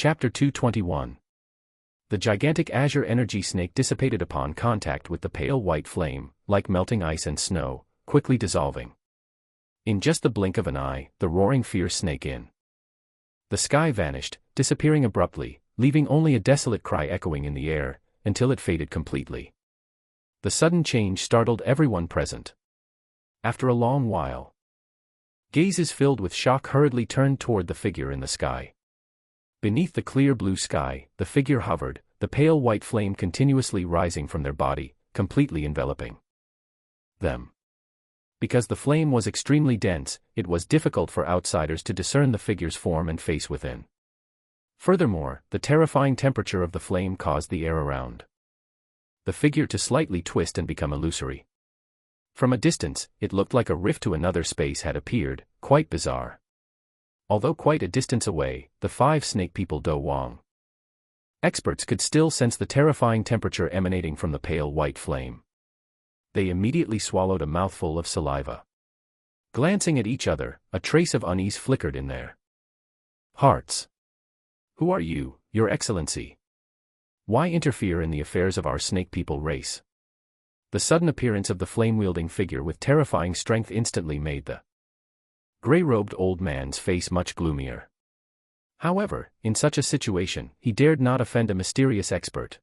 Chapter 221. The gigantic azure energy snake dissipated upon contact with the pale white flame, like melting ice and snow, quickly dissolving. In just the blink of an eye, the roaring fierce snake in the sky vanished, disappearing abruptly, leaving only a desolate cry echoing in the air, until it faded completely. The sudden change startled everyone present. After a long while, gazes filled with shock hurriedly turned toward the figure in the sky. Beneath the clear blue sky, the figure hovered, the pale white flame continuously rising from their body, completely enveloping them. Because the flame was extremely dense, it was difficult for outsiders to discern the figure's form and face within. Furthermore, the terrifying temperature of the flame caused the air around the figure to slightly twist and become illusory. From a distance, it looked like a rift to another space had appeared, quite bizarre. Although quite a distance away, the 5 snake people Do Wang experts could still sense the terrifying temperature emanating from the pale white flame. They immediately swallowed a mouthful of saliva. Glancing at each other, a trace of unease flickered in their hearts. "Who are you, Your Excellency? Why interfere in the affairs of our snake people race?" The sudden appearance of the flame-wielding figure with terrifying strength instantly made the gray-robed old man's face much gloomier. However, in such a situation, he dared not offend a mysterious expert.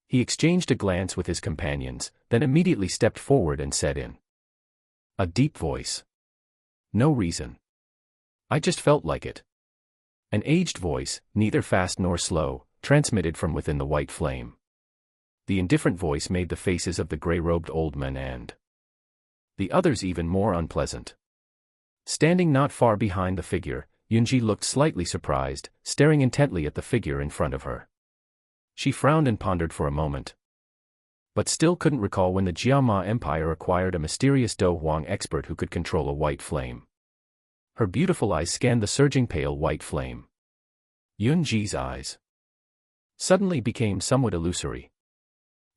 He exchanged a glance with his companions, then immediately stepped forward and said in a deep voice, "No reason. I just felt like it." An aged voice, neither fast nor slow, transmitted from within the white flame. The indifferent voice made the faces of the gray-robed old men and the others even more unpleasant. Standing not far behind the figure, Yunji looked slightly surprised, staring intently at the figure in front of her. She frowned and pondered for a moment, but still couldn't recall when the Jiama Empire acquired a mysterious Do Huang expert who could control a white flame. Her beautiful eyes scanned the surging pale white flame. Yunji's eyes suddenly became somewhat illusory.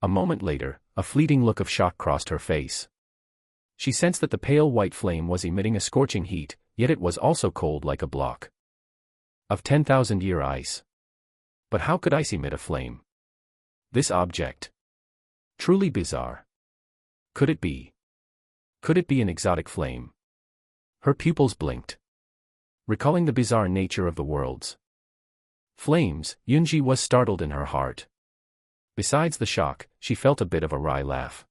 A moment later, a fleeting look of shock crossed her face. She sensed that the pale white flame was emitting a scorching heat, yet it was also cold like a block of 10,000-year ice. But how could ice emit a flame? This object. Truly bizarre. Could it be? Could it be an exotic flame? Her pupils blinked, recalling the bizarre nature of the world's flames. Yunji was startled in her heart. Besides the shock, she felt a bit of a wry laugh.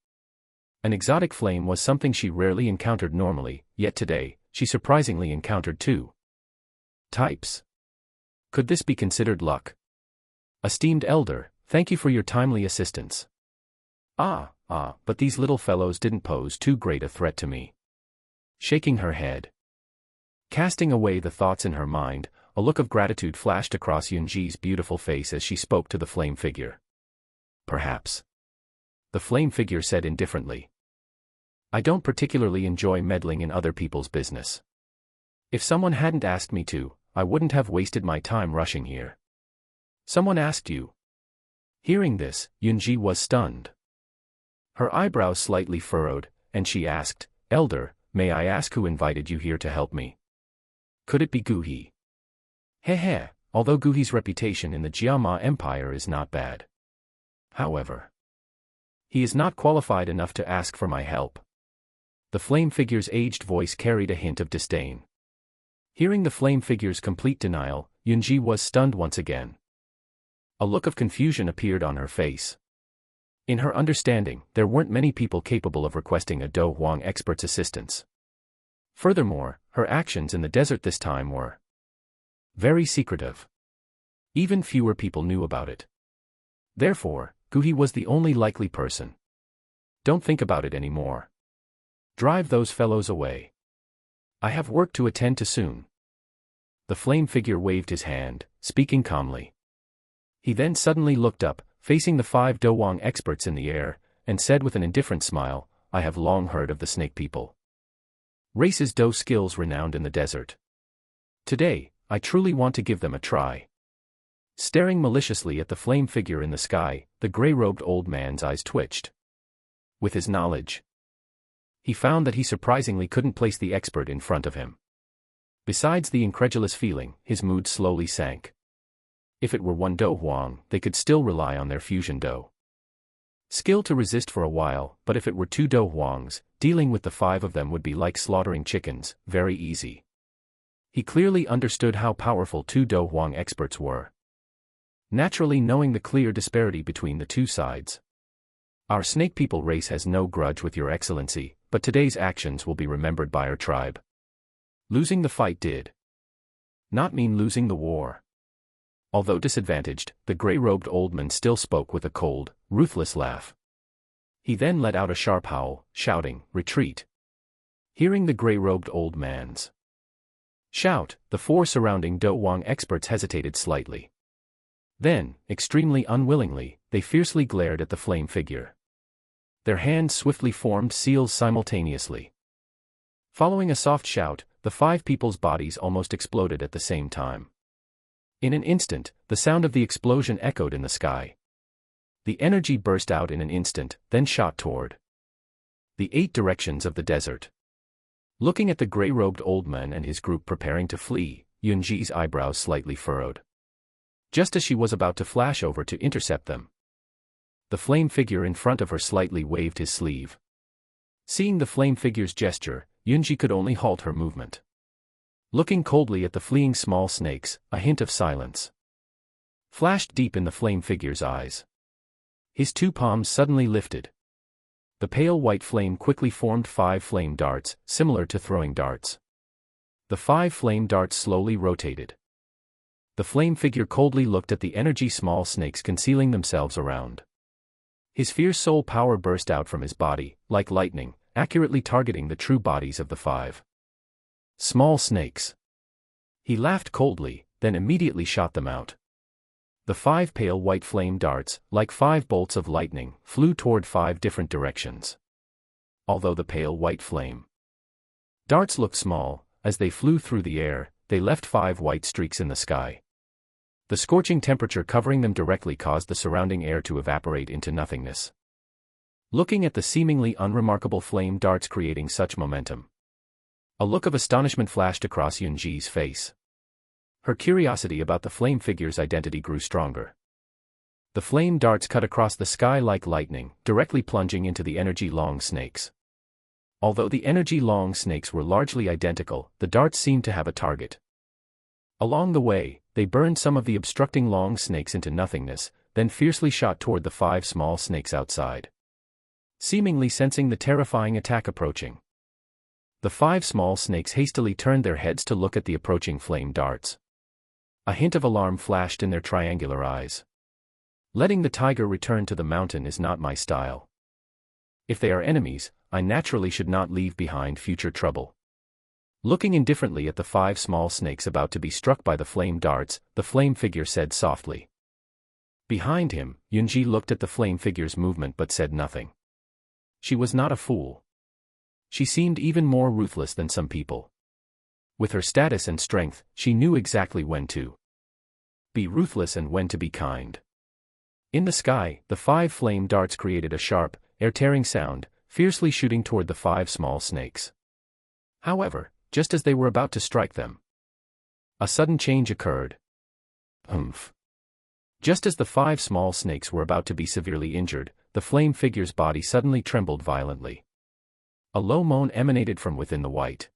An exotic flame was something she rarely encountered normally, yet today, she surprisingly encountered 2 types. Could this be considered luck? "Esteemed elder, thank you for your timely assistance." But these little fellows didn't pose too great a threat to me." Shaking her head, casting away the thoughts in her mind, a look of gratitude flashed across Yunji's beautiful face as she spoke to the flame figure. "Perhaps," the flame figure said indifferently. "I don't particularly enjoy meddling in other people's business. If someone hadn't asked me to, I wouldn't have wasted my time rushing here." "Someone asked you?" Hearing this, Yunji was stunned. Her eyebrows slightly furrowed, and she asked, "Elder, may I ask who invited you here to help me? Could it be Guhi?" Heh, although Guhi's reputation in the Jiama Empire is not bad. However, he is not qualified enough to ask for my help. The flame figure's aged voice carried a hint of disdain. Hearing the flame figure's complete denial, Yunji was stunned once again. A look of confusion appeared on her face. In her understanding, there weren't many people capable of requesting a Do Huang expert's assistance. Furthermore, her actions in the desert this time were very secretive. Even fewer people knew about it. Therefore, Guhi was the only likely person. "Don't think about it anymore. Drive those fellows away. I have work to attend to soon." The flame figure waved his hand, speaking calmly. He then suddenly looked up, facing the 5 Do Wang experts in the air, and said with an indifferent smile, "I have long heard of the snake people. Races Do skills renowned in the desert. Today, I truly want to give them a try." Staring maliciously at the flame figure in the sky, the gray-robed old man's eyes twitched. With his knowledge, he found that he surprisingly couldn't place the expert in front of him. Besides the incredulous feeling, his mood slowly sank. If it were one Do Huang, they could still rely on their fusion Do skill to resist for a while, but if it were two Do Huangs, dealing with the 5 of them would be like slaughtering chickens, very easy. He clearly understood how powerful 2 Do Huang experts were. Naturally, knowing the clear disparity between the two sides. Our snake people race has no grudge with your excellency, but today's actions will be remembered by our tribe. Losing the fight did not mean losing the war. Although disadvantaged, the gray-robed old man still spoke with a cold, ruthless laugh. He then let out a sharp howl, shouting, "Retreat!" Hearing the gray-robed old man's shout, the 4 surrounding Do Huang experts hesitated slightly. Then, extremely unwillingly, they fiercely glared at the flame figure. Their hands swiftly formed seals simultaneously. Following a soft shout, the 5 people's bodies almost exploded at the same time. In an instant, the sound of the explosion echoed in the sky. The energy burst out in an instant, then shot toward the 8 directions of the desert. Looking at the gray-robed old man and his group preparing to flee, Yunji's eyebrows slightly furrowed. Just as she was about to flash over to intercept them, the flame figure in front of her slightly waved his sleeve. Seeing the flame figure's gesture, Yunji could only halt her movement. Looking coldly at the fleeing small snakes, a hint of silence flashed deep in the flame figure's eyes. His 2 palms suddenly lifted. The pale white flame quickly formed 5 flame darts, similar to throwing darts. The 5 flame darts slowly rotated. The flame figure coldly looked at the energy small snakes concealing themselves around. His fierce soul power burst out from his body, like lightning, accurately targeting the true bodies of the 5 small snakes. He laughed coldly, then immediately shot them out. The 5 pale white flame darts, like 5 bolts of lightning, flew toward 5 different directions. Although the pale white flame darts looked small, as they flew through the air, they left 5 white streaks in the sky. The scorching temperature covering them directly caused the surrounding air to evaporate into nothingness. Looking at the seemingly unremarkable flame darts creating such momentum, a look of astonishment flashed across Yunji's face. Her curiosity about the flame figure's identity grew stronger. The flame darts cut across the sky like lightning, directly plunging into the energy-long snakes. Although the energy-long snakes were largely identical, the darts seemed to have a target. Along the way, they burned some of the obstructing long snakes into nothingness, then fiercely shot toward the 5 small snakes outside. Seemingly sensing the terrifying attack approaching, the 5 small snakes hastily turned their heads to look at the approaching flame darts. A hint of alarm flashed in their triangular eyes. Letting the tiger return to the mountain is not my style. If they are enemies, I naturally should not leave behind future trouble. Looking indifferently at the 5 small snakes about to be struck by the flame darts, the flame figure said softly. Behind him, Yunji looked at the flame figure's movement but said nothing. She was not a fool. She seemed even more ruthless than some people. With her status and strength, she knew exactly when to be ruthless and when to be kind. In the sky, the 5 flame darts created a sharp, air-tearing sound, fiercely shooting toward the 5 small snakes. However, just as they were about to strike them, a sudden change occurred. Humph. Just as the 5 small snakes were about to be severely injured, the flame figure's body suddenly trembled violently. A low moan emanated from within the white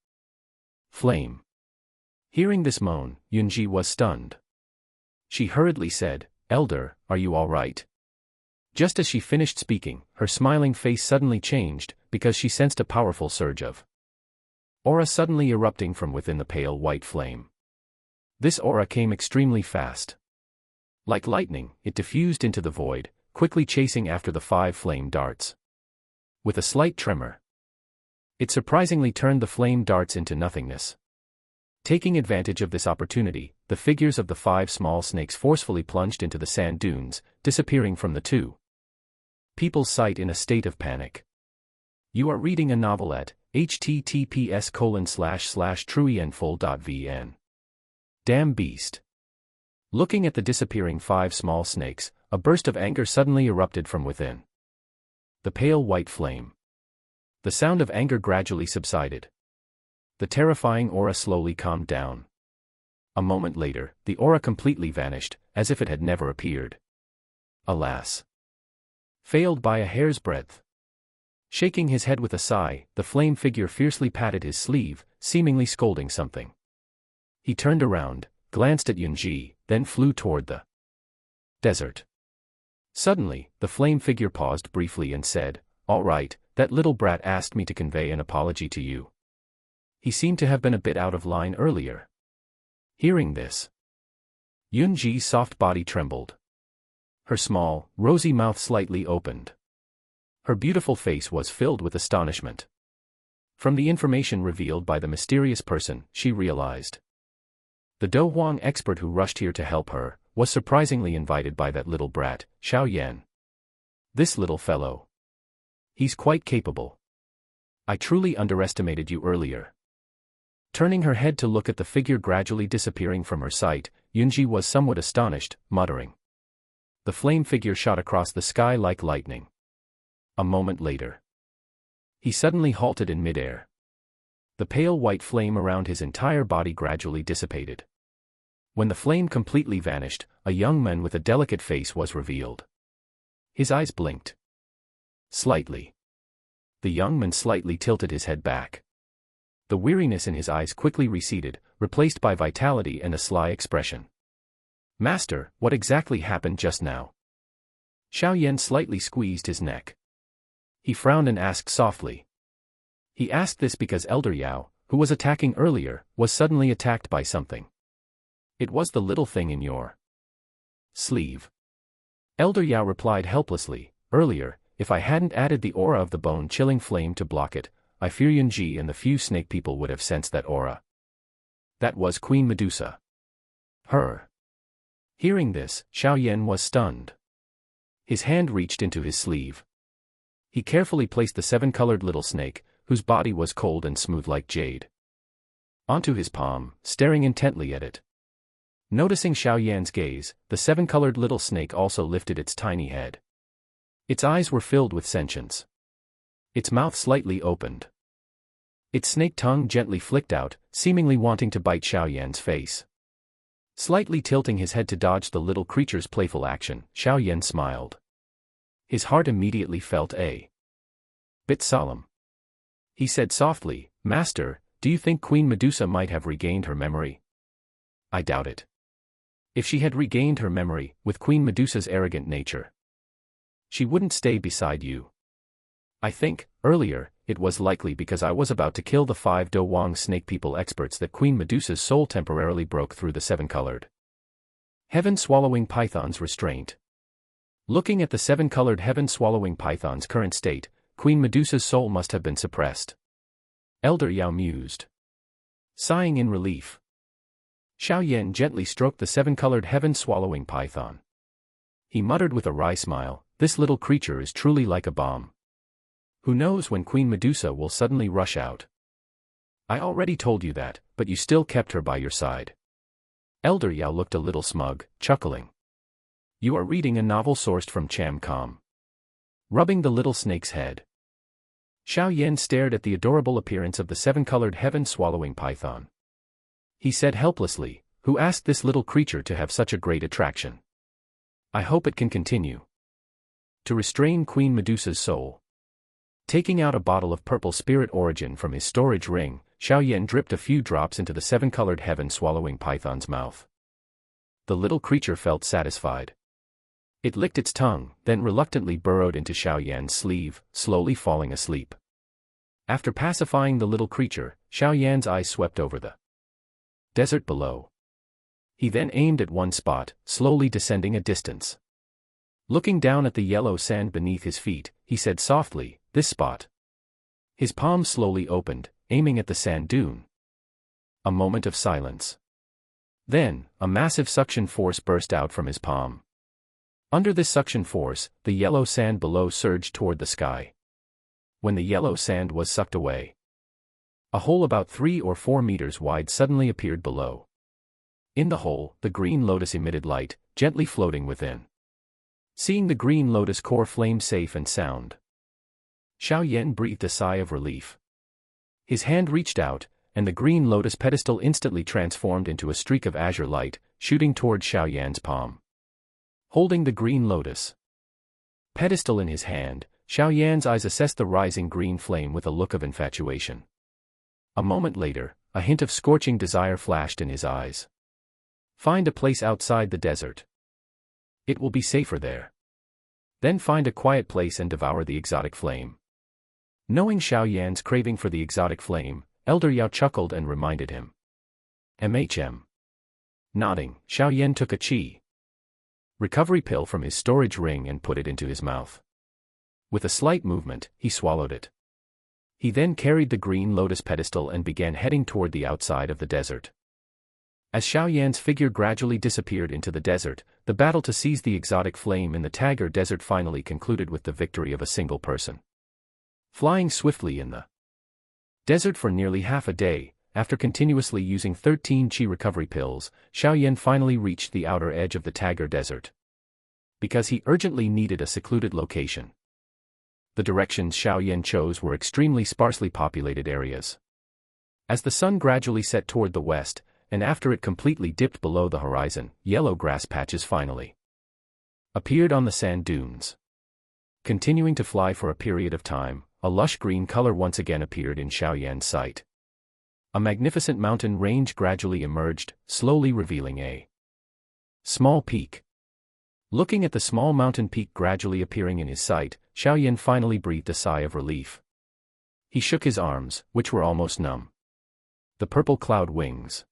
flame. Hearing this moan, Yunji was stunned. She hurriedly said, "Elder, are you all right?" Just as she finished speaking, her smiling face suddenly changed, because she sensed a powerful surge of aura suddenly erupting from within the pale white flame. This aura came extremely fast. Like lightning, it diffused into the void, quickly chasing after the 5 flame darts. With a slight tremor, it surprisingly turned the flame darts into nothingness. Taking advantage of this opportunity, the figures of the 5 small snakes forcefully plunged into the sand dunes, disappearing from the 2 people's sight in a state of panic. You are reading a novel at https://truienfull.vn. Damn beast. Looking at the disappearing 5 small snakes, a burst of anger suddenly erupted from within the pale white flame. The sound of anger gradually subsided. The terrifying aura slowly calmed down. A moment later, the aura completely vanished, as if it had never appeared. Alas! Failed by a hair's breadth. Shaking his head with a sigh, the flame figure fiercely patted his sleeve, seemingly scolding something. He turned around, glanced at Xianxia, then flew toward the desert. Suddenly, the flame figure paused briefly and said, "All right, that little brat asked me to convey an apology to you." He seemed to have been a bit out of line earlier. Hearing this, Xianxia's soft body trembled. Her small, rosy mouth slightly opened. Her beautiful face was filled with astonishment. From the information revealed by the mysterious person, she realized. The Do Huang expert who rushed here to help her was surprisingly invited by that little brat, XiaoYan. This little fellow. He's quite capable. I truly underestimated you earlier. Turning her head to look at the figure gradually disappearing from her sight, Xianxia was somewhat astonished, muttering. The flame figure shot across the sky like lightning. A moment later, he suddenly halted in midair. The pale white flame around his entire body gradually dissipated. When the flame completely vanished, a young man with a delicate face was revealed. His eyes blinked slightly. The young man slightly tilted his head back. The weariness in his eyes quickly receded, replaced by vitality and a sly expression. "Master, what exactly happened just now?" XiaoYan slightly squeezed his neck. He frowned and asked softly. He asked this because Elder Yao, who was attacking earlier, was suddenly attacked by something. It was the little thing in your sleeve. Elder Yao replied helplessly, "Earlier, if I hadn't added the aura of the bone-chilling flame to block it, I fear Xianxia and the few snake people would have sensed that aura." That was Queen Medusa. Her. Hearing this, XiaoYan was stunned. His hand reached into his sleeve. He carefully placed the seven-colored little snake, whose body was cold and smooth like jade, onto his palm, staring intently at it. Noticing XiaoYan's gaze, the seven-colored little snake also lifted its tiny head. Its eyes were filled with sentience. Its mouth slightly opened. Its snake tongue gently flicked out, seemingly wanting to bite XiaoYan's face. Slightly tilting his head to dodge the little creature's playful action, XiaoYan smiled. His heart immediately felt a bit solemn. He said softly, "Master, do you think Queen Medusa might have regained her memory?" "I doubt it. If she had regained her memory, with Queen Medusa's arrogant nature, she wouldn't stay beside you. I think, earlier, it was likely because I was about to kill the 5 Do Huang snake people experts that Queen Medusa's soul temporarily broke through the seven-colored heaven-swallowing python's restraint." Looking at the seven-colored heaven-swallowing python's current state, Queen Medusa's soul must have been suppressed. Elder Yao mused. Sighing in relief, XiaoYan gently stroked the seven-colored heaven-swallowing python. He muttered with a wry smile, "This little creature is truly like a bomb. Who knows when Queen Medusa will suddenly rush out? I already told you that, but you still kept her by your side." Elder Yao looked a little smug, chuckling. "You are reading a novel sourced from Cham-Com." Rubbing the little snake's head, XiaoYan stared at the adorable appearance of the seven-colored heaven-swallowing python. He said helplessly, "Who asked this little creature to have such a great attraction? I hope it can continue to restrain Queen Medusa's soul." Taking out a bottle of purple spirit origin from his storage ring, XiaoYan dripped a few drops into the seven-colored heaven-swallowing python's mouth. The little creature felt satisfied. It licked its tongue, then reluctantly burrowed into XiaoYan's sleeve, slowly falling asleep. After pacifying the little creature, XiaoYan's eyes swept over the desert below. He then aimed at one spot, slowly descending a distance. Looking down at the yellow sand beneath his feet, he said softly, "This spot." His palm slowly opened, aiming at the sand dune. A moment of silence. Then, a massive suction force burst out from his palm. Under this suction force, the yellow sand below surged toward the sky. When the yellow sand was sucked away, a hole about 3 or 4 meters wide suddenly appeared below. In the hole, the green lotus emitted light, gently floating within. Seeing the green lotus core flame safe and sound, XiaoYan breathed a sigh of relief. His hand reached out, and the green lotus pedestal instantly transformed into a streak of azure light, shooting toward XiaoYan's palm. Holding the green lotus pedestal in his hand, XiaoYan's eyes assessed the rising green flame with a look of infatuation. A moment later, a hint of scorching desire flashed in his eyes. Find a place outside the desert. It will be safer there. Then find a quiet place and devour the exotic flame. Knowing XiaoYan's craving for the exotic flame, Elder Yao chuckled and reminded him. Nodding, XiaoYan took a qi recovery pill from his storage ring and put it into his mouth. With a slight movement, he swallowed it. He then carried the green lotus pedestal and began heading toward the outside of the desert. As XiaoYan's figure gradually disappeared into the desert, the battle to seize the exotic flame in the Tagar Desert finally concluded with the victory of a single person. Flying swiftly in the desert for nearly half a day, after continuously using 13 qi recovery pills, XiaoYan finally reached the outer edge of the Tagar Desert. Because he urgently needed a secluded location. The directions XiaoYan chose were extremely sparsely populated areas. As the sun gradually set toward the west, and after it completely dipped below the horizon, yellow grass patches finally appeared on the sand dunes. Continuing to fly for a period of time, a lush green color once again appeared in XiaoYan's sight. A magnificent mountain range gradually emerged, slowly revealing a small peak. Looking at the small mountain peak gradually appearing in his sight, XiaoYan finally breathed a sigh of relief. He shook his arms, which were almost numb. The purple cloud wings,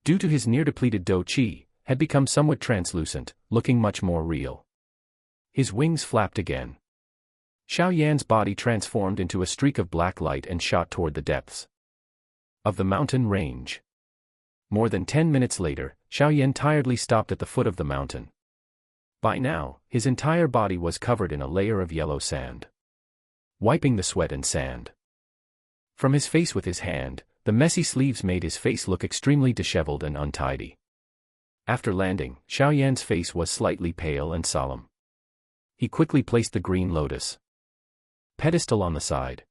due to his near-depleted dou qi, had become somewhat translucent, looking much more real. His wings flapped again. XiaoYan's body transformed into a streak of black light and shot toward the depths of the mountain range. More than 10 minutes later, XiaoYan tiredly stopped at the foot of the mountain. By now, his entire body was covered in a layer of yellow sand. Wiping the sweat and sand from his face with his hand, the messy sleeves made his face look extremely disheveled and untidy. After landing, XiaoYan's face was slightly pale and solemn. He quickly placed the green lotus pedestal on the side.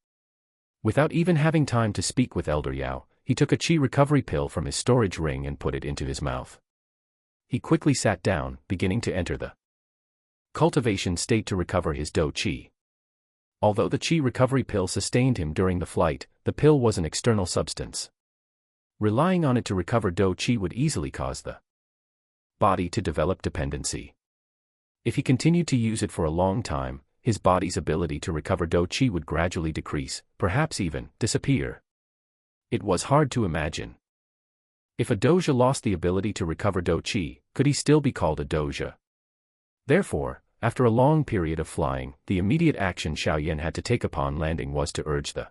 Without even having time to speak with Elder Yao, he took a qi recovery pill from his storage ring and put it into his mouth. He quickly sat down, beginning to enter the cultivation state to recover his dou qi. Although the qi recovery pill sustained him during the flight, the pill was an external substance. Relying on it to recover dou qi would easily cause the body to develop dependency. If he continued to use it for a long time, his body's ability to recover dou qi would gradually decrease, perhaps even disappear. It was hard to imagine. If a doja lost the ability to recover dou qi, could he still be called a doja? Therefore, after a long period of flying, the immediate action XiaoYan had to take upon landing was to urge the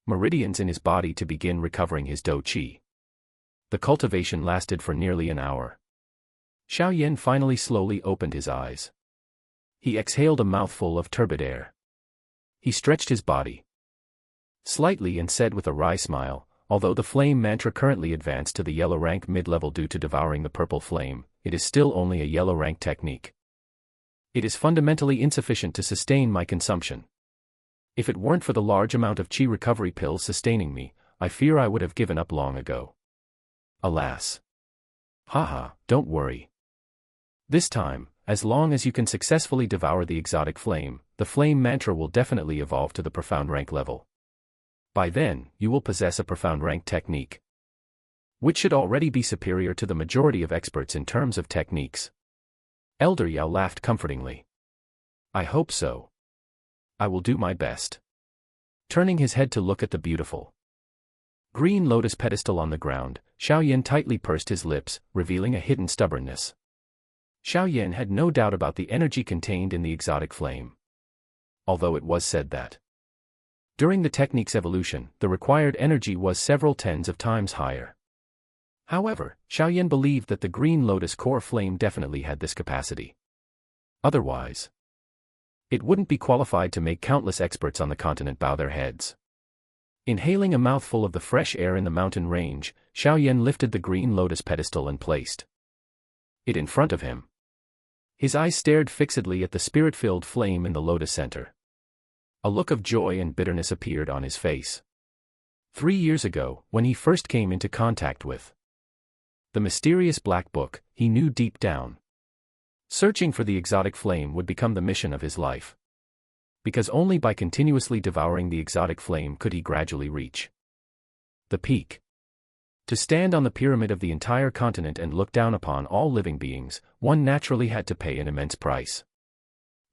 meridians in his body to begin recovering his dou qi. The cultivation lasted for nearly an hour. XiaoYan finally slowly opened his eyes. He exhaled a mouthful of turbid air. He stretched his body slightly and said with a wry smile, although the flame mantra currently advanced to the yellow rank mid-level due to devouring the purple flame, it is still only a yellow rank technique. It is fundamentally insufficient to sustain my consumption. If it weren't for the large amount of qi recovery pills sustaining me, I fear I would have given up long ago. Alas. Haha, don't worry. This time, as long as you can successfully devour the exotic flame, the flame mantra will definitely evolve to the profound rank level. By then, you will possess a profound rank technique, which should already be superior to the majority of experts in terms of techniques. Elder Yao laughed comfortingly. I hope so. I will do my best. Turning his head to look at the beautiful green lotus pedestal on the ground, XiaoYan tightly pursed his lips, revealing a hidden stubbornness. XiaoYan had no doubt about the energy contained in the exotic flame. Although it was said that during the technique's evolution, the required energy was several tens of times higher. However, XiaoYan believed that the green lotus core flame definitely had this capacity. Otherwise, it wouldn't be qualified to make countless experts on the continent bow their heads. Inhaling a mouthful of the fresh air in the mountain range, XiaoYan lifted the green lotus pedestal and placed it in front of him. His eyes stared fixedly at the spirit-filled flame in the lotus center. A look of joy and bitterness appeared on his face. 3 years ago, when he first came into contact with the mysterious black book, he knew deep down, searching for the exotic flame would become the mission of his life. Because only by continuously devouring the exotic flame could he gradually reach the peak. To stand on the pyramid of the entire continent and look down upon all living beings, one naturally had to pay an immense price.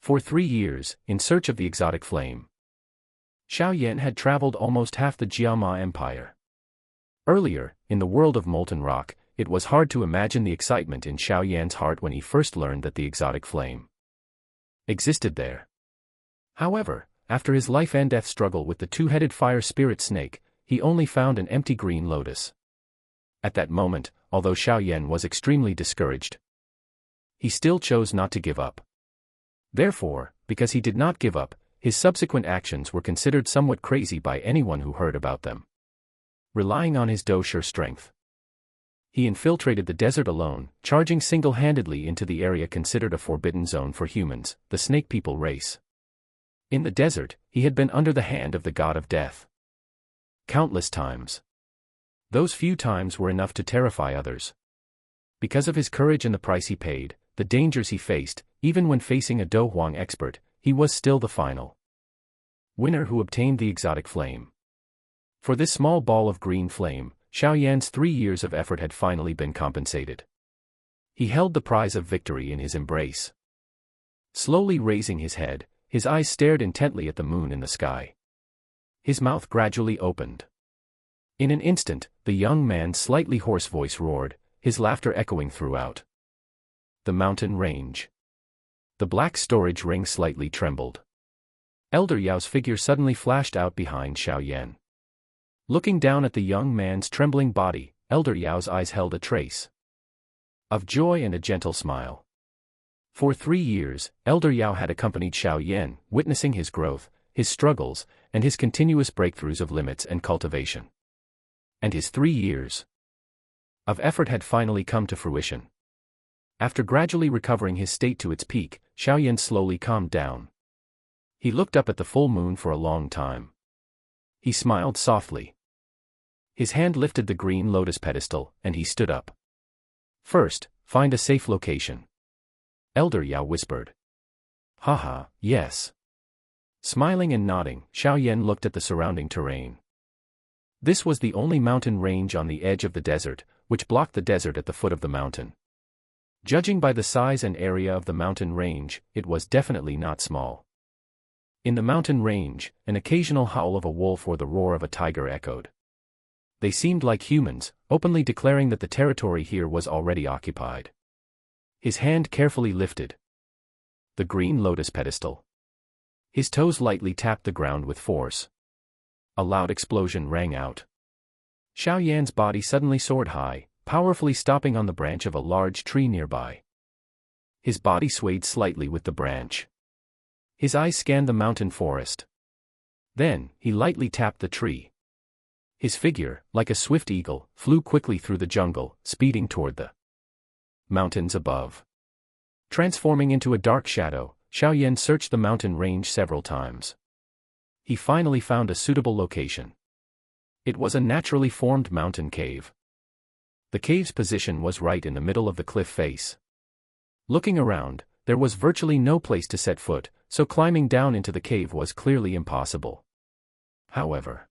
For 3 years, in search of the exotic flame, XiaoYan had traveled almost half the Jiama Empire. Earlier, in the world of molten rock, it was hard to imagine the excitement in XiaoYan's heart when he first learned that the exotic flame existed there. However, after his life-and-death struggle with the two-headed fire spirit snake, he only found an empty green lotus. At that moment, although XiaoYan was extremely discouraged, he still chose not to give up. Therefore, because he did not give up, his subsequent actions were considered somewhat crazy by anyone who heard about them. Relying on his dou-sure strength, he infiltrated the desert alone, charging single-handedly into the area considered a forbidden zone for humans, the snake people race. In the desert, he had been under the hand of the god of death countless times. Those few times were enough to terrify others. Because of his courage and the price he paid, the dangers he faced, even when facing a Do Huang expert, he was still the final winner who obtained the exotic flame. For this small ball of green flame, XiaoYan's 3 years of effort had finally been compensated. He held the prize of victory in his embrace. Slowly raising his head, his eyes stared intently at the moon in the sky. His mouth gradually opened. In an instant, the young man's slightly hoarse voice roared, his laughter echoing throughout the mountain range. The black storage ring slightly trembled. Elder Yao's figure suddenly flashed out behind XiaoYan. Looking down at the young man's trembling body, Elder Yao's eyes held a trace of joy and a gentle smile. For 3 years, Elder Yao had accompanied XiaoYan, witnessing his growth, his struggles, and his continuous breakthroughs of limits and cultivation. And his 3 years of effort had finally come to fruition. After gradually recovering his state to its peak, XiaoYan slowly calmed down. He looked up at the full moon for a long time. He smiled softly. His hand lifted the green lotus pedestal, and he stood up. First, find a safe location, Elder Yao whispered. Haha, yes. Smiling and nodding, XiaoYan looked at the surrounding terrain. This was the only mountain range on the edge of the desert, which blocked the desert at the foot of the mountain. Judging by the size and area of the mountain range, it was definitely not small. In the mountain range, an occasional howl of a wolf or the roar of a tiger echoed. They seemed like humans, openly declaring that the territory here was already occupied. His hand carefully lifted the green lotus pedestal. His toes lightly tapped the ground with force. A loud explosion rang out. XiaoYan's body suddenly soared high, powerfully stopping on the branch of a large tree nearby. His body swayed slightly with the branch. His eyes scanned the mountain forest. Then, he lightly tapped the tree. His figure, like a swift eagle, flew quickly through the jungle, speeding toward the mountains above. Transforming into a dark shadow, XiaoYan searched the mountain range several times. He finally found a suitable location. It was a naturally formed mountain cave. The cave's position was right in the middle of the cliff face. Looking around, there was virtually no place to set foot, so climbing down into the cave was clearly impossible. However,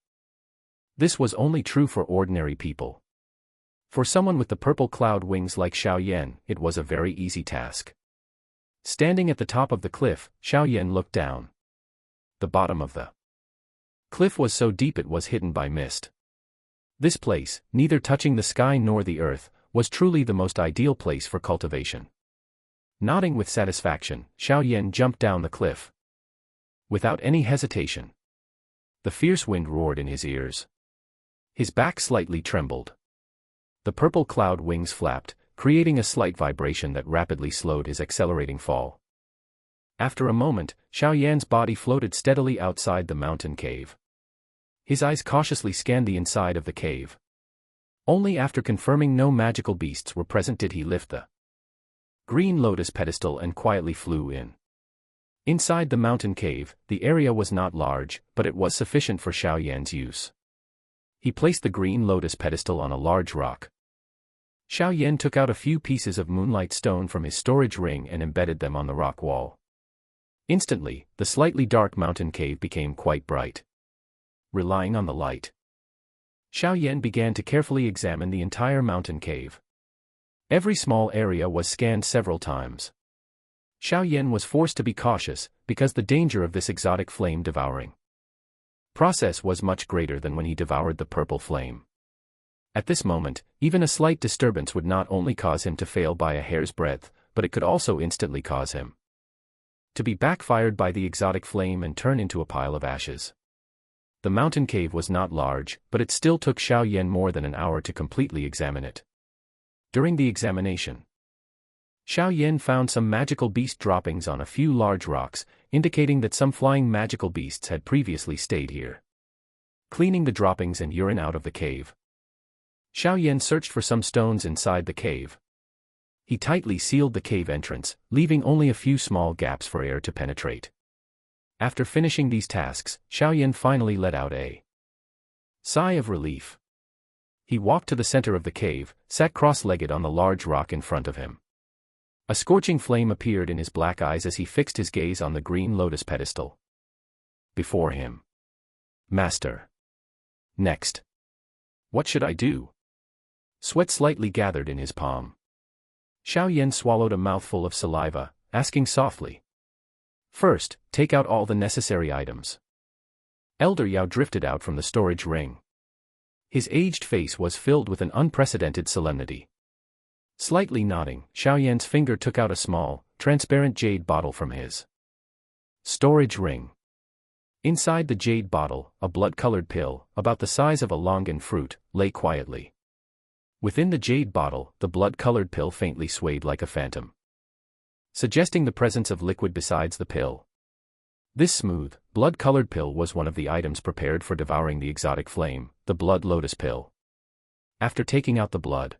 this was only true for ordinary people. For someone with the purple cloud wings like XiaoYan, it was a very easy task. Standing at the top of the cliff, XiaoYan looked down. The bottom of the cliff was so deep it was hidden by mist. This place, neither touching the sky nor the earth, was truly the most ideal place for cultivation. Nodding with satisfaction, XiaoYan jumped down the cliff. Without any hesitation, the fierce wind roared in his ears. His back slightly trembled. The purple cloud wings flapped, creating a slight vibration that rapidly slowed his accelerating fall. After a moment, XiaoYan's body floated steadily outside the mountain cave. His eyes cautiously scanned the inside of the cave. Only after confirming no magical beasts were present did he lift the green lotus pedestal and quietly flew in. Inside the mountain cave, the area was not large, but it was sufficient for XiaoYan's use. He placed the green lotus pedestal on a large rock. XiaoYan took out a few pieces of moonlight stone from his storage ring and embedded them on the rock wall. Instantly, the slightly dark mountain cave became quite bright. Relying on the light, XiaoYan began to carefully examine the entire mountain cave. Every small area was scanned several times. XiaoYan was forced to be cautious, because the danger of this exotic flame devouring process was much greater than when he devoured the purple flame. At this moment, even a slight disturbance would not only cause him to fail by a hair's breadth, but it could also instantly cause him to be backfired by the exotic flame and turn into a pile of ashes. The mountain cave was not large, but it still took XiaoYan more than an hour to completely examine it. During the examination, XiaoYan found some magical beast droppings on a few large rocks, indicating that some flying magical beasts had previously stayed here. Cleaning the droppings and urine out of the cave, XiaoYan searched for some stones inside the cave. He tightly sealed the cave entrance, leaving only a few small gaps for air to penetrate. After finishing these tasks, XiaoYan finally let out a sigh of relief. He walked to the center of the cave, sat cross-legged on the large rock in front of him. A scorching flame appeared in his black eyes as he fixed his gaze on the green lotus pedestal before him. Master. Next. What should I do? Sweat slightly gathered in his palm. XiaoYan swallowed a mouthful of saliva, asking softly. First, take out all the necessary items. Elder Yao drifted out from the storage ring. His aged face was filled with an unprecedented solemnity. Slightly nodding, XiaoYan's finger took out a small, transparent jade bottle from his storage ring. Inside the jade bottle, a blood-colored pill, about the size of a longan fruit, lay quietly. Within the jade bottle, the blood-colored pill faintly swayed like a phantom, suggesting the presence of liquid besides the pill. This smooth, blood-colored pill was one of the items prepared for devouring the exotic flame, the blood lotus pill. After taking out the blood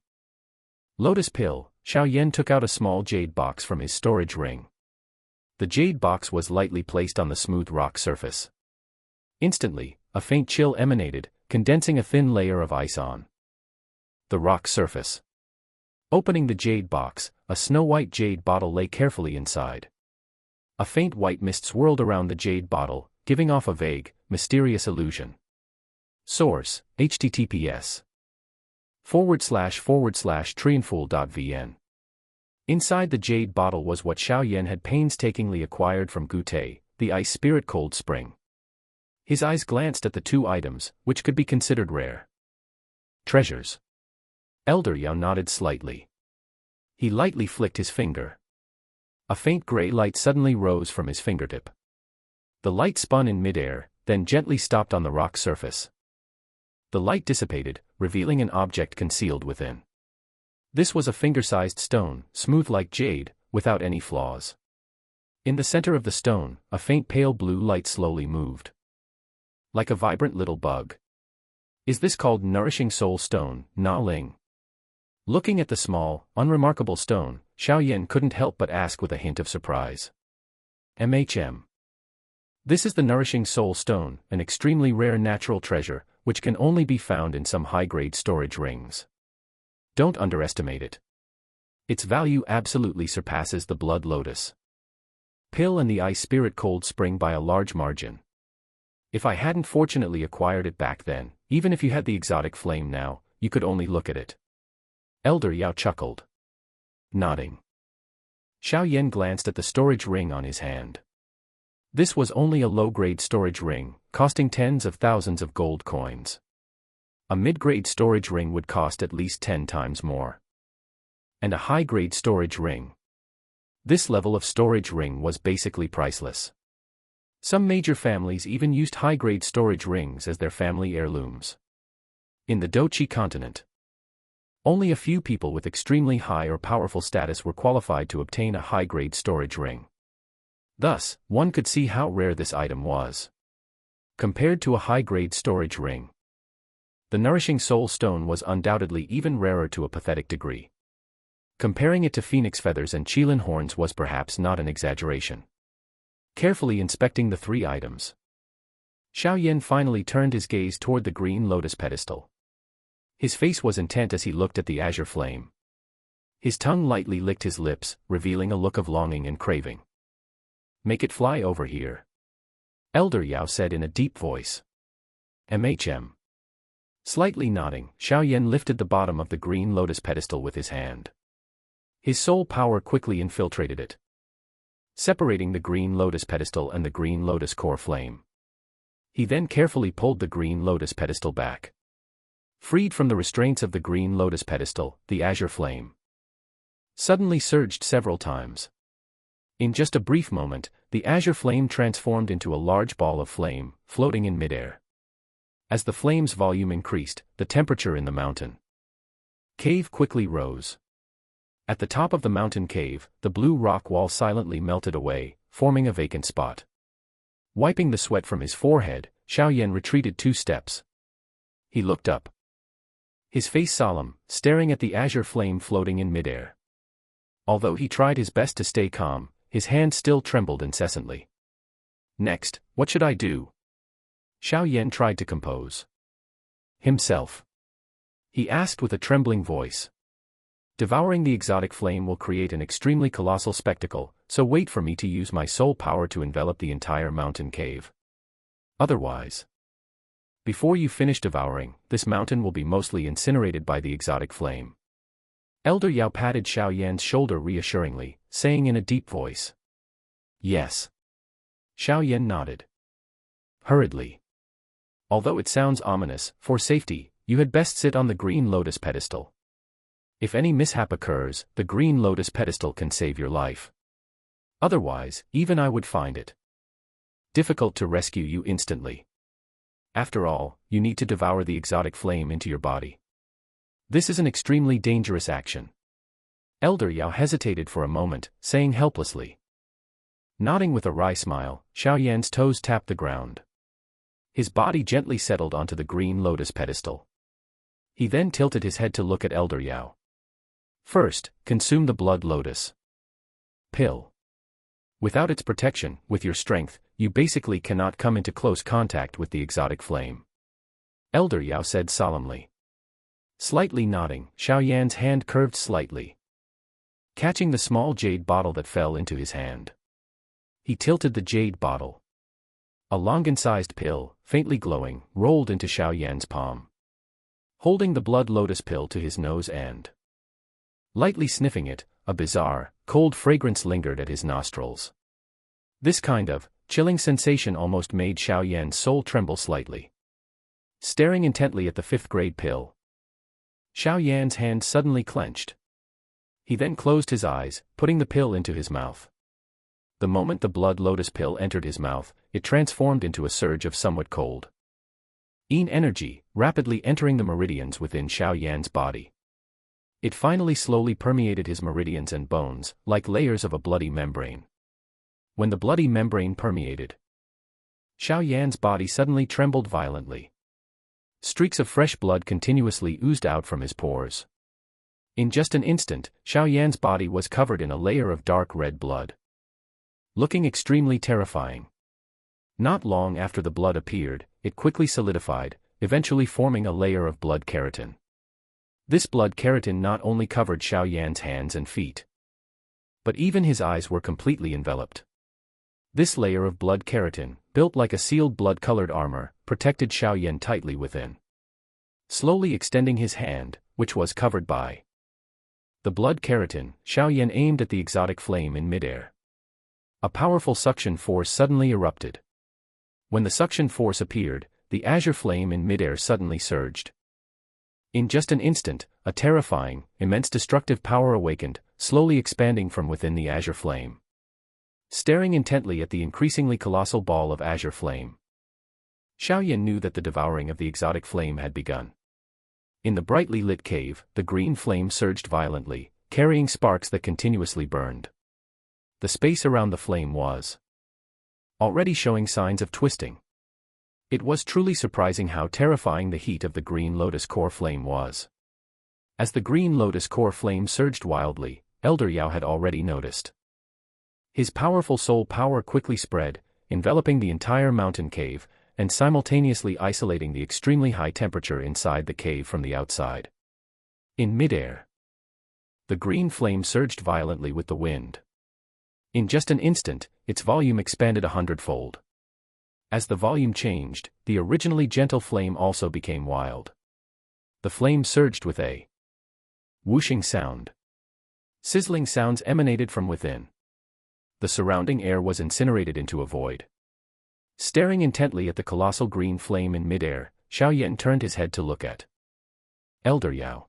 lotus pill, XiaoYan took out a small jade box from his storage ring. The jade box was lightly placed on the smooth rock surface. Instantly, a faint chill emanated, condensing a thin layer of ice on the rock surface. Opening the jade box, a snow-white jade bottle lay carefully inside. A faint white mist swirled around the jade bottle, giving off a vague, mysterious illusion. Source: https://triunful.vn. Inside the jade bottle was what XiaoYan had painstakingly acquired from Gute, the ice spirit cold spring. His eyes glanced at the two items, which could be considered rare treasures. Elder Yao nodded slightly. He lightly flicked his finger. A faint gray light suddenly rose from his fingertip. The light spun in midair, then gently stopped on the rock surface. The light dissipated, revealing an object concealed within. This was a finger-sized stone, smooth like jade, without any flaws. In the center of the stone, a faint pale blue light slowly moved, like a vibrant little bug. Is this called Nourishing Soul Stone, Na Ling? Looking at the small, unremarkable stone, XiaoYan couldn't help but ask with a hint of surprise. This is the Nourishing Soul Stone, an extremely rare natural treasure, which can only be found in some high-grade storage rings. Don't underestimate it. Its value absolutely surpasses the blood lotus pill and the ice spirit cold spring by a large margin. If I hadn't fortunately acquired it back then, even if you had the exotic flame now, you could only look at it. Elder Yao chuckled. Nodding. XiaoYan glanced at the storage ring on his hand. This was only a low-grade storage ring, costing tens of thousands of gold coins. A mid-grade storage ring would cost at least 10 times more. And a high-grade storage ring. This level of storage ring was basically priceless. Some major families even used high-grade storage rings as their family heirlooms. In the Dochi continent, only a few people with extremely high or powerful status were qualified to obtain a high-grade storage ring. Thus, one could see how rare this item was. Compared to a high-grade storage ring, the Nourishing Soul Stone was undoubtedly even rarer to a pathetic degree. Comparing it to phoenix feathers and qilin horns was perhaps not an exaggeration. Carefully inspecting the three items, XiaoYan finally turned his gaze toward the green lotus pedestal. His face was intent as he looked at the azure flame. His tongue lightly licked his lips, revealing a look of longing and craving. "Make it fly over here," Elder Yao said in a deep voice. "Mm." Slightly nodding, XiaoYan lifted the bottom of the green lotus pedestal with his hand. His soul power quickly infiltrated it, separating the green lotus pedestal and the green lotus core flame. He then carefully pulled the green lotus pedestal back. Freed from the restraints of the green lotus pedestal, the azure flame suddenly surged several times. In just a brief moment, the azure flame transformed into a large ball of flame, floating in midair. As the flame's volume increased, the temperature in the mountain cave quickly rose. At the top of the mountain cave, the blue rock wall silently melted away, forming a vacant spot. Wiping the sweat from his forehead, XiaoYan retreated 2 steps. He looked up, his face solemn, staring at the azure flame floating in midair. Although he tried his best to stay calm, his hand still trembled incessantly. "Next, what should I do?" XiaoYan tried to compose himself. He asked with a trembling voice. "Devouring the exotic flame will create an extremely colossal spectacle, so wait for me to use my soul power to envelop the entire mountain cave. Otherwise, before you finish devouring, this mountain will be mostly incinerated by the exotic flame." Elder Yao patted XiaoYan's shoulder reassuringly, saying in a deep voice, "Yes." XiaoYan nodded hurriedly. "Although it sounds ominous, for safety, you had best sit on the green lotus pedestal. If any mishap occurs, the green lotus pedestal can save your life. Otherwise, even I would find it difficult to rescue you instantly. After all, you need to devour the exotic flame into your body. This is an extremely dangerous action." Elder Yao hesitated for a moment, saying helplessly. Nodding with a wry smile, XiaoYan's toes tapped the ground. His body gently settled onto the green lotus pedestal. He then tilted his head to look at Elder Yao. "First, consume the blood lotus pill. Without its protection, with your strength, you basically cannot come into close contact with the exotic flame," Elder Yao said solemnly. Slightly nodding, XiaoYan's hand curved slightly, catching the small jade bottle that fell into his hand. He tilted the jade bottle. A longan-sized pill, faintly glowing, rolled into XiaoYan's palm. Holding the blood lotus pill to his nose and lightly sniffing it, a bizarre, cold fragrance lingered at his nostrils. This kind of chilling sensation almost made XiaoYan's soul tremble slightly. Staring intently at the 5th-grade pill, XiaoYan's hand suddenly clenched. He then closed his eyes, putting the pill into his mouth. The moment the blood lotus pill entered his mouth, it transformed into a surge of somewhat cold energy, rapidly entering the meridians within XiaoYan's body. It finally slowly permeated his meridians and bones, like layers of a bloody membrane. When the bloody membrane permeated, XiaoYan's body suddenly trembled violently. Streaks of fresh blood continuously oozed out from his pores. In just an instant, XiaoYan's body was covered in a layer of dark red blood, looking extremely terrifying. Not long after the blood appeared, it quickly solidified, eventually forming a layer of blood keratin. This blood keratin not only covered XiaoYan's hands and feet, but even his eyes were completely enveloped. This layer of blood keratin, built like a sealed blood-colored armor, protected XiaoYan tightly within. Slowly extending his hand, which was covered by the blood keratin, XiaoYan aimed at the exotic flame in midair. A powerful suction force suddenly erupted. When the suction force appeared, the azure flame in midair suddenly surged. In just an instant, a terrifying, immense destructive power awakened, slowly expanding from within the azure flame. Staring intently at the increasingly colossal ball of azure flame, XiaoYan knew that the devouring of the exotic flame had begun. In the brightly lit cave, the green flame surged violently, carrying sparks that continuously burned. The space around the flame was already showing signs of twisting. It was truly surprising how terrifying the heat of the green lotus core flame was. As the green lotus core flame surged wildly, Elder Yao had already noticed. His powerful soul power quickly spread, enveloping the entire mountain cave, and simultaneously isolating the extremely high temperature inside the cave from the outside. In midair, the green flame surged violently with the wind. In just an instant, its volume expanded 100-fold. As the volume changed, the originally gentle flame also became wild. The flame surged with a whooshing sound. Sizzling sounds emanated from within. The surrounding air was incinerated into a void. Staring intently at the colossal green flame in midair, XiaoYan turned his head to look at Elder Yao.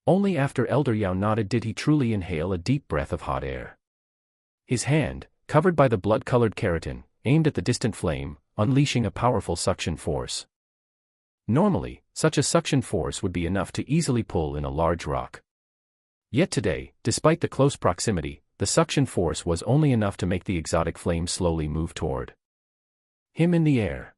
Only after Elder Yao nodded did he truly inhale a deep breath of hot air. His hand, covered by the blood-colored keratin, aimed at the distant flame, unleashing a powerful suction force. Normally, such a suction force would be enough to easily pull in a large rock. Yet today, despite the close proximity, the suction force was only enough to make the exotic flame slowly move toward him in the air.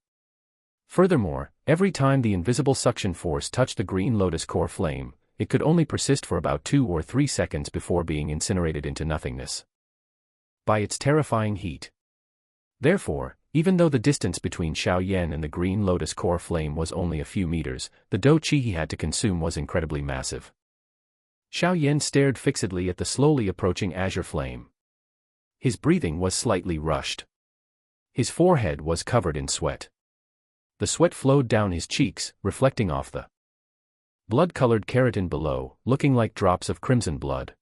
Furthermore, every time the invisible suction force touched the green lotus core flame, it could only persist for about 2 or 3 seconds before being incinerated into nothingness by its terrifying heat. Therefore, even though the distance between XiaoYan and the green lotus core flame was only a few meters, the dou qi he had to consume was incredibly massive. XiaoYan stared fixedly at the slowly approaching azure flame. His breathing was slightly rushed. His forehead was covered in sweat. The sweat flowed down his cheeks, reflecting off the blood-colored keratin below, looking like drops of crimson blood.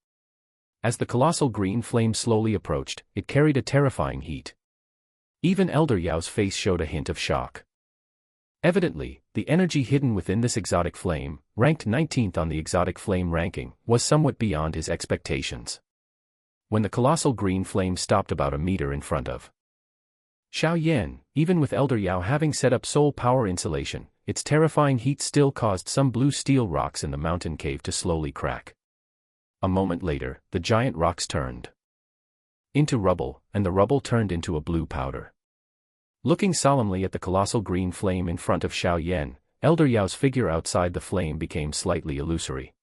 As the colossal green flame slowly approached, it carried a terrifying heat. Even Elder Yao's face showed a hint of shock. Evidently, the energy hidden within this exotic flame, ranked 19th on the exotic flame ranking, was somewhat beyond his expectations. When the colossal green flame stopped about a meter in front of XiaoYan, even with Elder Yao having set up soul power insulation, its terrifying heat still caused some blue steel rocks in the mountain cave to slowly crack. A moment later, the giant rocks turned into rubble, and the rubble turned into a blue powder. Looking solemnly at the colossal green flame in front of XiaoYan, Elder Yao's figure outside the flame became slightly illusory,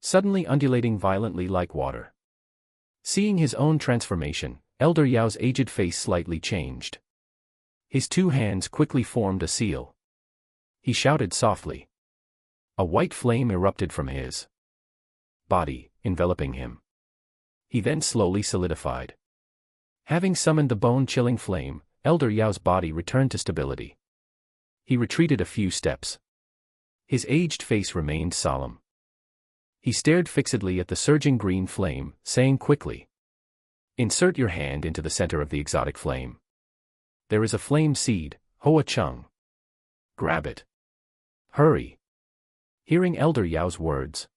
suddenly undulating violently like water. Seeing his own transformation, Elder Yao's aged face slightly changed. His 2 hands quickly formed a seal. He shouted softly. A white flame erupted from his body, enveloping him. He then slowly solidified. Having summoned the bone-chilling flame, Elder Yao's body returned to stability. He retreated a few steps. His aged face remained solemn. He stared fixedly at the surging green flame, saying quickly, "Insert your hand into the center of the exotic flame. There is a flame seed, Hoa Chung. Grab it. Hurry." Hearing Elder Yao's words,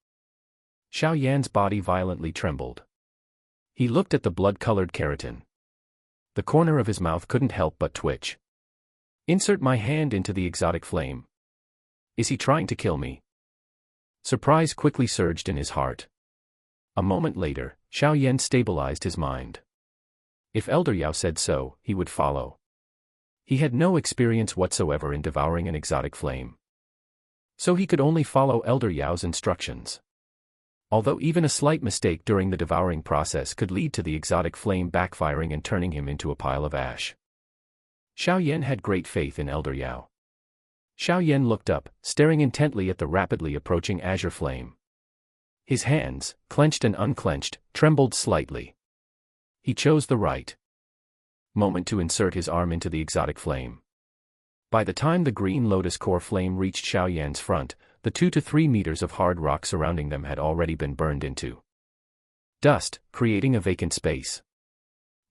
XiaoYan's body violently trembled. He looked at the blood-colored keratin. The corner of his mouth couldn't help but twitch. "Insert my hand into the exotic flame. Is he trying to kill me?" Surprise quickly surged in his heart. A moment later, XiaoYan stabilized his mind. If Elder Yao said so, he would follow. He had no experience whatsoever in devouring an exotic flame, so he could only follow Elder Yao's instructions. Although even a slight mistake during the devouring process could lead to the exotic flame backfiring and turning him into a pile of ash. XiaoYan had great faith in Elder Yao. XiaoYan looked up, staring intently at the rapidly approaching azure flame. His hands, clenched and unclenched, trembled slightly. He chose the right moment to insert his arm into the exotic flame. By the time the green lotus core flame reached XiaoYan's front, the 2 to 3 meters of hard rock surrounding them had already been burned into dust, creating a vacant space.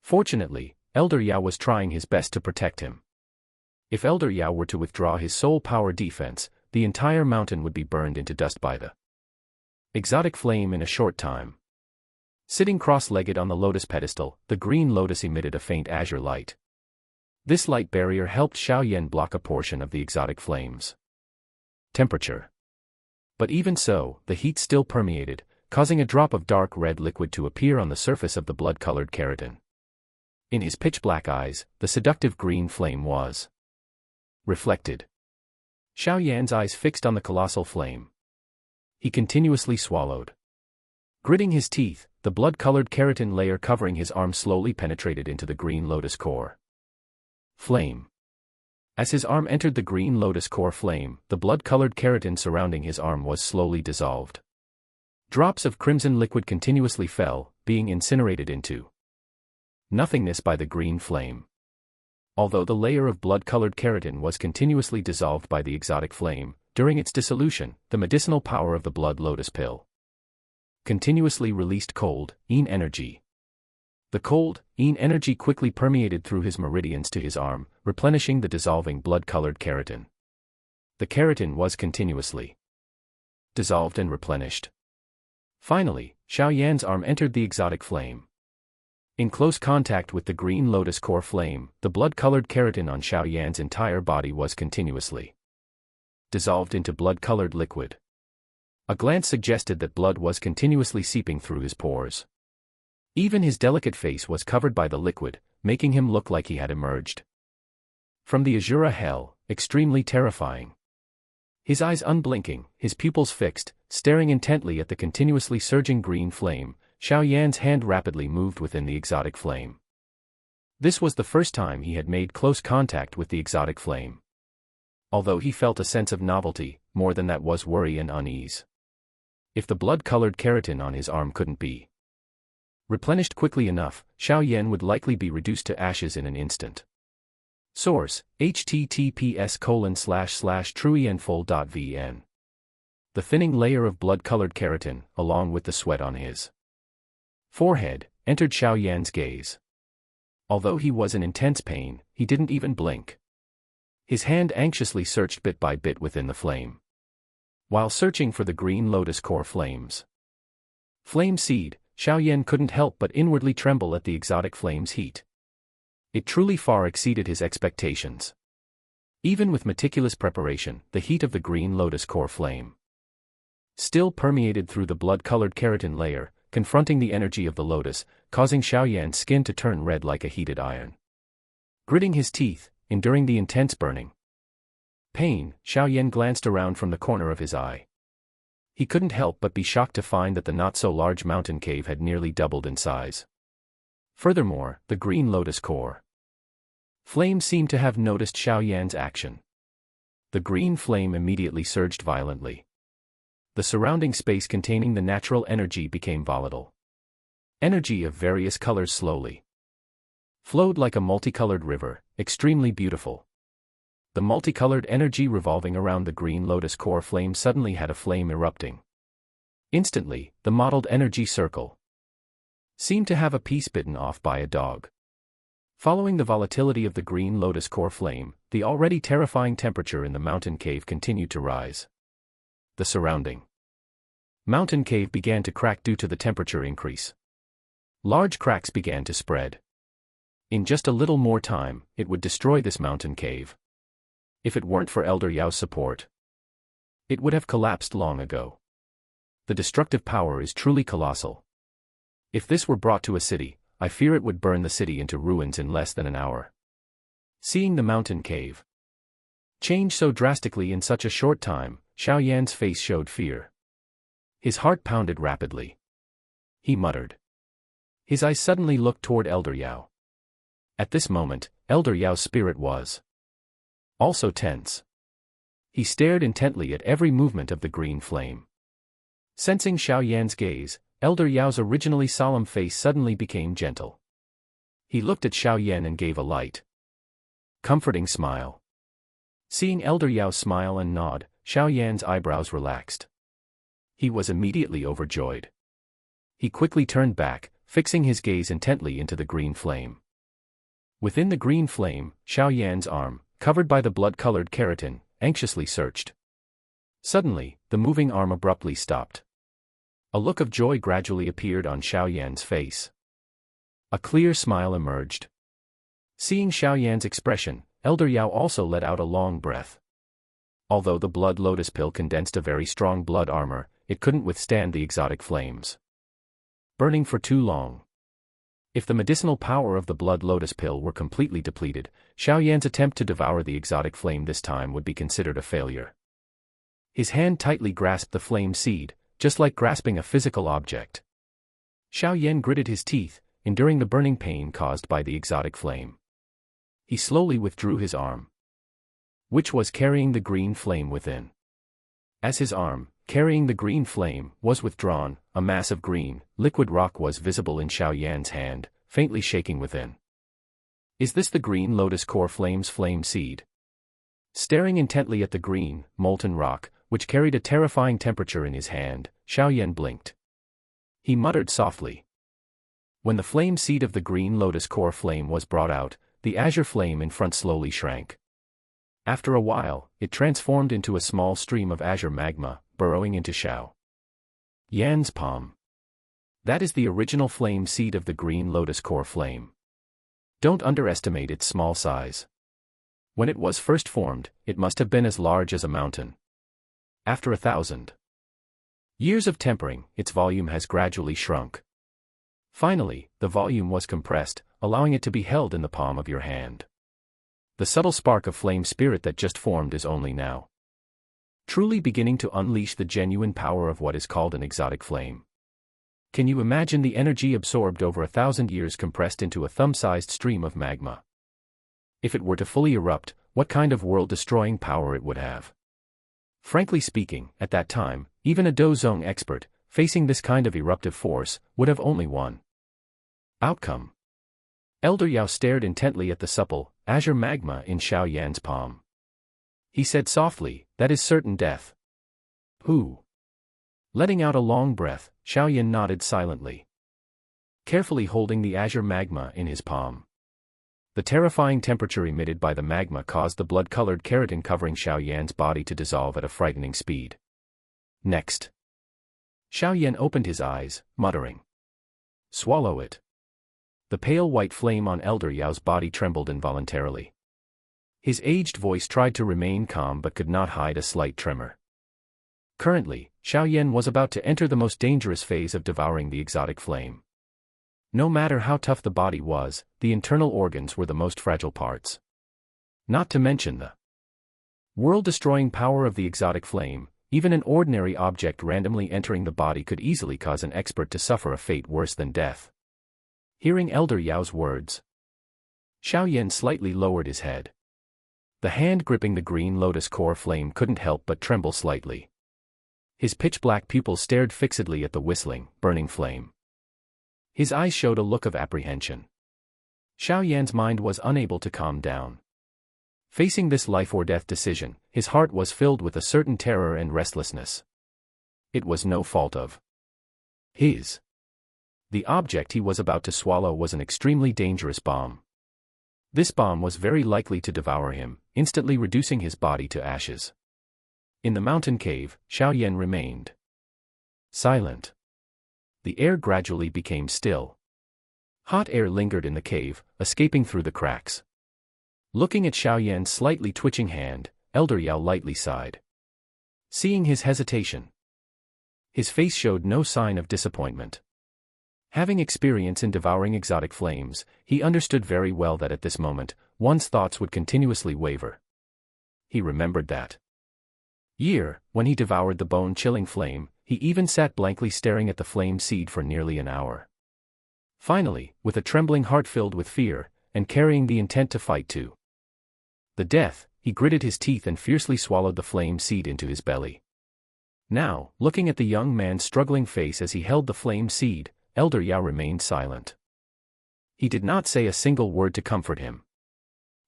Fortunately, Elder Yao was trying his best to protect him. If Elder Yao were to withdraw his soul power defense, the entire mountain would be burned into dust by the exotic flame in a short time. Sitting cross-legged on the lotus pedestal, the green lotus emitted a faint azure light. This light barrier helped XiaoYan block a portion of the exotic flame's temperature. But even so, the heat still permeated, causing a drop of dark red liquid to appear on the surface of the blood-colored keratin. In his pitch-black eyes, the seductive green flame was reflected. XiaoYan's eyes fixed on the colossal flame. He continuously swallowed. Gritting his teeth, the blood-colored keratin layer covering his arm slowly penetrated into the green lotus core flame. As his arm entered the green lotus core flame, the blood-colored keratin surrounding his arm was slowly dissolved. Drops of crimson liquid continuously fell, being incinerated into nothingness by the green flame. Although the layer of blood-colored keratin was continuously dissolved by the exotic flame, during its dissolution, the medicinal power of the blood lotus pill continuously released cold, yin energy. The cold, yin energy quickly permeated through his meridians to his arm, replenishing the dissolving blood-colored keratin. The keratin was continuously dissolved and replenished. Finally, XiaoYan's arm entered the exotic flame. In close contact with the green lotus core flame, the blood-colored keratin on XiaoYan's entire body was continuously dissolved into blood-colored liquid. A glance suggested that blood was continuously seeping through his pores. Even his delicate face was covered by the liquid, making him look like he had emerged from the Azura hell, extremely terrifying. His eyes unblinking, his pupils fixed, staring intently at the continuously surging green flame, XiaoYan's hand rapidly moved within the exotic flame. This was the first time he had made close contact with the exotic flame. Although he felt a sense of novelty, more than that was worry and unease. If the blood-colored keratin on his arm couldn't be replenished quickly enough, XiaoYan would likely be reduced to ashes in an instant. Source: https://truienful.vn. The thinning layer of blood-colored keratin, along with the sweat on his forehead, entered XiaoYan's gaze. Although he was in intense pain, he didn't even blink. His hand anxiously searched bit by bit within the flame. While searching for the green lotus core flame seed, XiaoYan couldn't help but inwardly tremble at the exotic flame's heat. It truly far exceeded his expectations. Even with meticulous preparation, the heat of the green lotus core flame still permeated through the blood-colored keratin layer, confronting the energy of the lotus, causing XiaoYan's skin to turn red like a heated iron. Gritting his teeth, enduring the intense burning pain, XiaoYan glanced around from the corner of his eye. He couldn't help but be shocked to find that the not-so-large mountain cave had nearly doubled in size. Furthermore, the green lotus core flame seemed to have noticed XiaoYan's action. The green flame immediately surged violently. The surrounding space containing the natural energy became volatile. Energy of various colors slowly flowed like a multicolored river, extremely beautiful. The multicolored energy revolving around the green lotus core flame suddenly had a flame erupting. Instantly, the mottled energy circle seemed to have a piece bitten off by a dog. Following the volatility of the green lotus core flame, the already terrifying temperature in the mountain cave continued to rise. The surrounding mountain cave began to crack due to the temperature increase. Large cracks began to spread. In just a little more time, it would destroy this mountain cave. If it weren't for Elder Yao's support, it would have collapsed long ago. The destructive power is truly colossal. If this were brought to a city, I fear it would burn the city into ruins in less than an hour. Seeing the mountain cave change so drastically in such a short time, XiaoYan's face showed fear. His heart pounded rapidly. He muttered. His eyes suddenly looked toward Elder Yao. At this moment, Elder Yao's spirit was also tense. He stared intently at every movement of the green flame. Sensing XiaoYan's gaze, Elder Yao's originally solemn face suddenly became gentle. He looked at XiaoYan and gave a light, comforting smile. Seeing Elder Yao smile and nod, XiaoYan's eyebrows relaxed. He was immediately overjoyed. He quickly turned back, fixing his gaze intently into the green flame. Within the green flame, XiaoYan's arm, covered by the blood-colored keratin, anxiously searched. Suddenly, the moving arm abruptly stopped. A look of joy gradually appeared on XiaoYan's face. A clear smile emerged. Seeing XiaoYan's expression, Elder Yao also let out a long breath. Although the blood lotus pill condensed a very strong blood armor, it couldn't withstand the exotic flames burning for too long. If the medicinal power of the blood lotus pill were completely depleted, XiaoYan's attempt to devour the exotic flame this time would be considered a failure. His hand tightly grasped the flame seed, just like grasping a physical object. XiaoYan gritted his teeth, enduring the burning pain caused by the exotic flame. He slowly withdrew his arm. which was carrying the green flame within. As his arm, carrying the green flame, was withdrawn, a mass of green, liquid rock was visible in XiaoYan's hand, faintly shaking within. Is this the green lotus core flame's flame seed? Staring intently at the green, molten rock, which carried a terrifying temperature in his hand, XiaoYan blinked. He muttered softly. When the flame seed of the green lotus core flame was brought out, the azure flame in front slowly shrank. After a while, it transformed into a small stream of azure magma, burrowing into XiaoYan's palm. That is the original flame seed of the green lotus core flame. Don't underestimate its small size. When it was first formed, it must have been as large as a mountain. After 1,000 years of tempering, its volume has gradually shrunk. Finally, the volume was compressed, allowing it to be held in the palm of your hand. The subtle spark of flame spirit that just formed is only now truly beginning to unleash the genuine power of what is called an exotic flame. Can you imagine the energy absorbed over 1,000 years compressed into a thumb-sized stream of magma? If it were to fully erupt, what kind of world-destroying power it would have? Frankly speaking, at that time, even a Dozong expert, facing this kind of eruptive force, would have only one outcome. Elder Yao stared intently at the supple, azure magma in XiaoYan's palm. He said softly, "That is certain death." Who? Letting out a long breath, XiaoYan nodded silently, carefully holding the azure magma in his palm. The terrifying temperature emitted by the magma caused the blood-colored keratin covering XiaoYan's body to dissolve at a frightening speed. Next. XiaoYan opened his eyes, muttering, "Swallow it." The pale white flame on Elder Yao's body trembled involuntarily. His aged voice tried to remain calm but could not hide a slight tremor. Currently, XiaoYan was about to enter the most dangerous phase of devouring the exotic flame. No matter how tough the body was, the internal organs were the most fragile parts. Not to mention the world-destroying power of the exotic flame, even an ordinary object randomly entering the body could easily cause an expert to suffer a fate worse than death. Hearing Elder Yao's words, XiaoYan slightly lowered his head. The hand gripping the green lotus core flame couldn't help but tremble slightly. His pitch-black pupils stared fixedly at the whistling, burning flame. His eyes showed a look of apprehension. XiaoYan's mind was unable to calm down. Facing this life-or-death decision, his heart was filled with a certain terror and restlessness. It was no fault of his. The object he was about to swallow was an extremely dangerous bomb. This bomb was very likely to devour him, instantly reducing his body to ashes. In the mountain cave, XiaoYan remained silent. The air gradually became still. Hot air lingered in the cave, escaping through the cracks. Looking at XiaoYan's slightly twitching hand, Elder Yao lightly sighed. Seeing his hesitation, his face showed no sign of disappointment. Having experience in devouring exotic flames, he understood very well that at this moment, one's thoughts would continuously waver. He remembered that year, when he devoured the bone-chilling flame, he even sat blankly staring at the flame seed for nearly an hour. Finally, with a trembling heart filled with fear, and carrying the intent to fight to the death, he gritted his teeth and fiercely swallowed the flame seed into his belly. Now, looking at the young man's struggling face as he held the flame seed, Elder Yao remained silent. He did not say a single word to comfort him,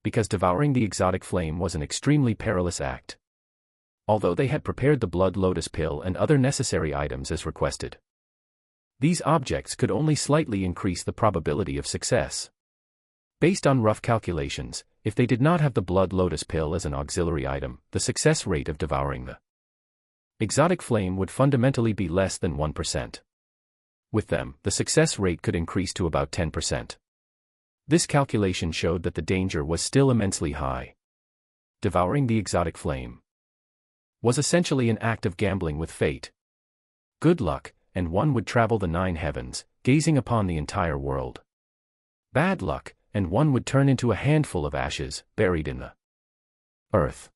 because devouring the exotic flame was an extremely perilous act. Although they had prepared the blood lotus pill and other necessary items as requested, these objects could only slightly increase the probability of success. Based on rough calculations, if they did not have the blood lotus pill as an auxiliary item, the success rate of devouring the exotic flame would fundamentally be less than 1%. With them, the success rate could increase to about 10%. This calculation showed that the danger was still immensely high. Devouring the exotic flame was essentially an act of gambling with fate. Good luck, and one would travel the 9 heavens, gazing upon the entire world. Bad luck, and one would turn into a handful of ashes, buried in the earth.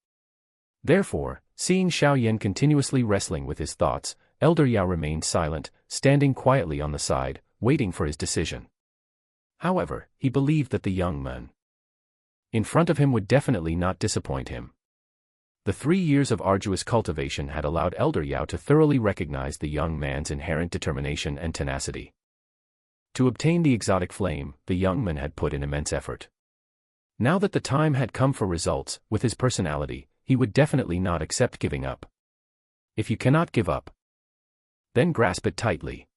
Therefore, seeing XiaoYan continuously wrestling with his thoughts, Elder Yao remained silent, standing quietly on the side, waiting for his decision. However, he believed that the young man in front of him would definitely not disappoint him. The 3 years of arduous cultivation had allowed Elder Yao to thoroughly recognize the young man's inherent determination and tenacity. To obtain the exotic flame, the young man had put in immense effort. Now that the time had come for results, with his personality, he would definitely not accept giving up. If you cannot give up, then grasp it tightly.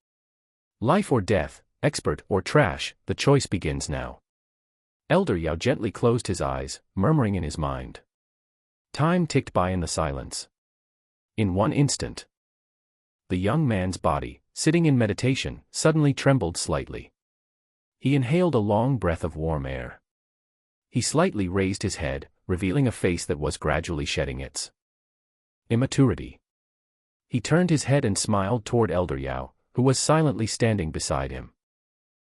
Life or death, expert or trash, the choice begins now. Elder Yao gently closed his eyes, murmuring in his mind. Time ticked by in the silence. In one instant, the young man's body, sitting in meditation, suddenly trembled slightly. He inhaled a long breath of warm air. He slightly raised his head, revealing a face that was gradually shedding its immaturity. He turned his head and smiled toward Elder Yao, who was silently standing beside him.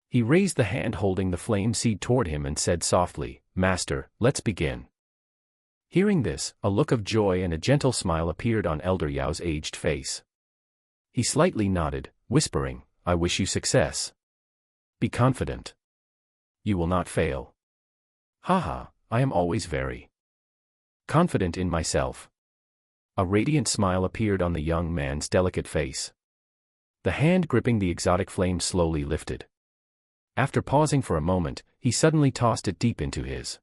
He raised the hand holding the flame seed toward him and said softly, "Master, let's begin." Hearing this, a look of joy and a gentle smile appeared on Elder Yao's aged face. He slightly nodded, whispering, "I wish you success. Be confident. You will not fail." "Haha, I am always very confident in myself." A radiant smile appeared on the young man's delicate face. The hand gripping the exotic flame slowly lifted. After pausing for a moment, he suddenly tossed it deep into his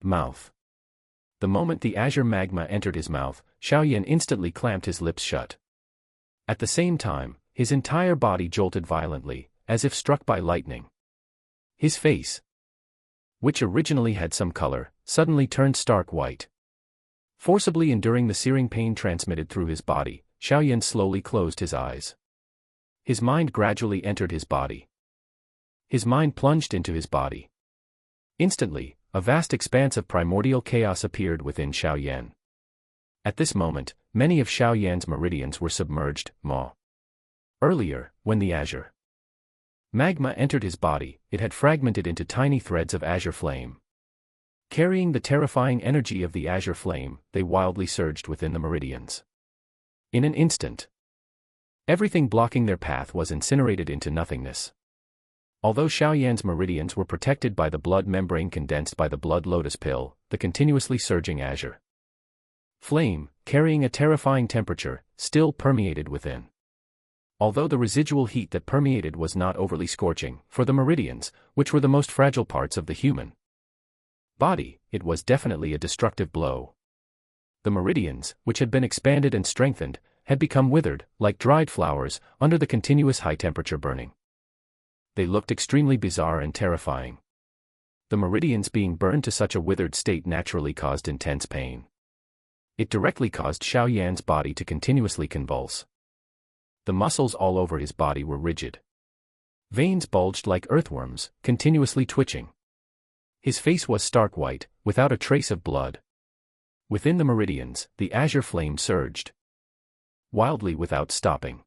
mouth. The moment the azure magma entered his mouth, XiaoYan instantly clamped his lips shut. At the same time, his entire body jolted violently, as if struck by lightning. His face, which originally had some color, suddenly turned stark white. Forcibly enduring the searing pain transmitted through his body, XiaoYan slowly closed his eyes. His mind gradually entered his body. His mind plunged into his body. Instantly, a vast expanse of primordial chaos appeared within XiaoYan. At this moment, many of XiaoYan's meridians were submerged. Earlier, when the azure magma entered his body, it had fragmented into tiny threads of azure flame. Carrying the terrifying energy of the azure flame, they wildly surged within the meridians. In an instant, everything blocking their path was incinerated into nothingness. Although XiaoYan's meridians were protected by the blood membrane condensed by the blood lotus pill, the continuously surging azure flame, carrying a terrifying temperature, still permeated within. Although the residual heat that permeated was not overly scorching, for the meridians, which were the most fragile parts of the human body, it was definitely a destructive blow. The meridians, which had been expanded and strengthened, had become withered, like dried flowers, under the continuous high-temperature burning. They looked extremely bizarre and terrifying. The meridians being burned to such a withered state naturally caused intense pain. It directly caused XiaoYan's body to continuously convulse. The muscles all over his body were rigid. Veins bulged like earthworms, continuously twitching. His face was stark white, without a trace of blood. Within the meridians, the azure flame surged wildly without stopping.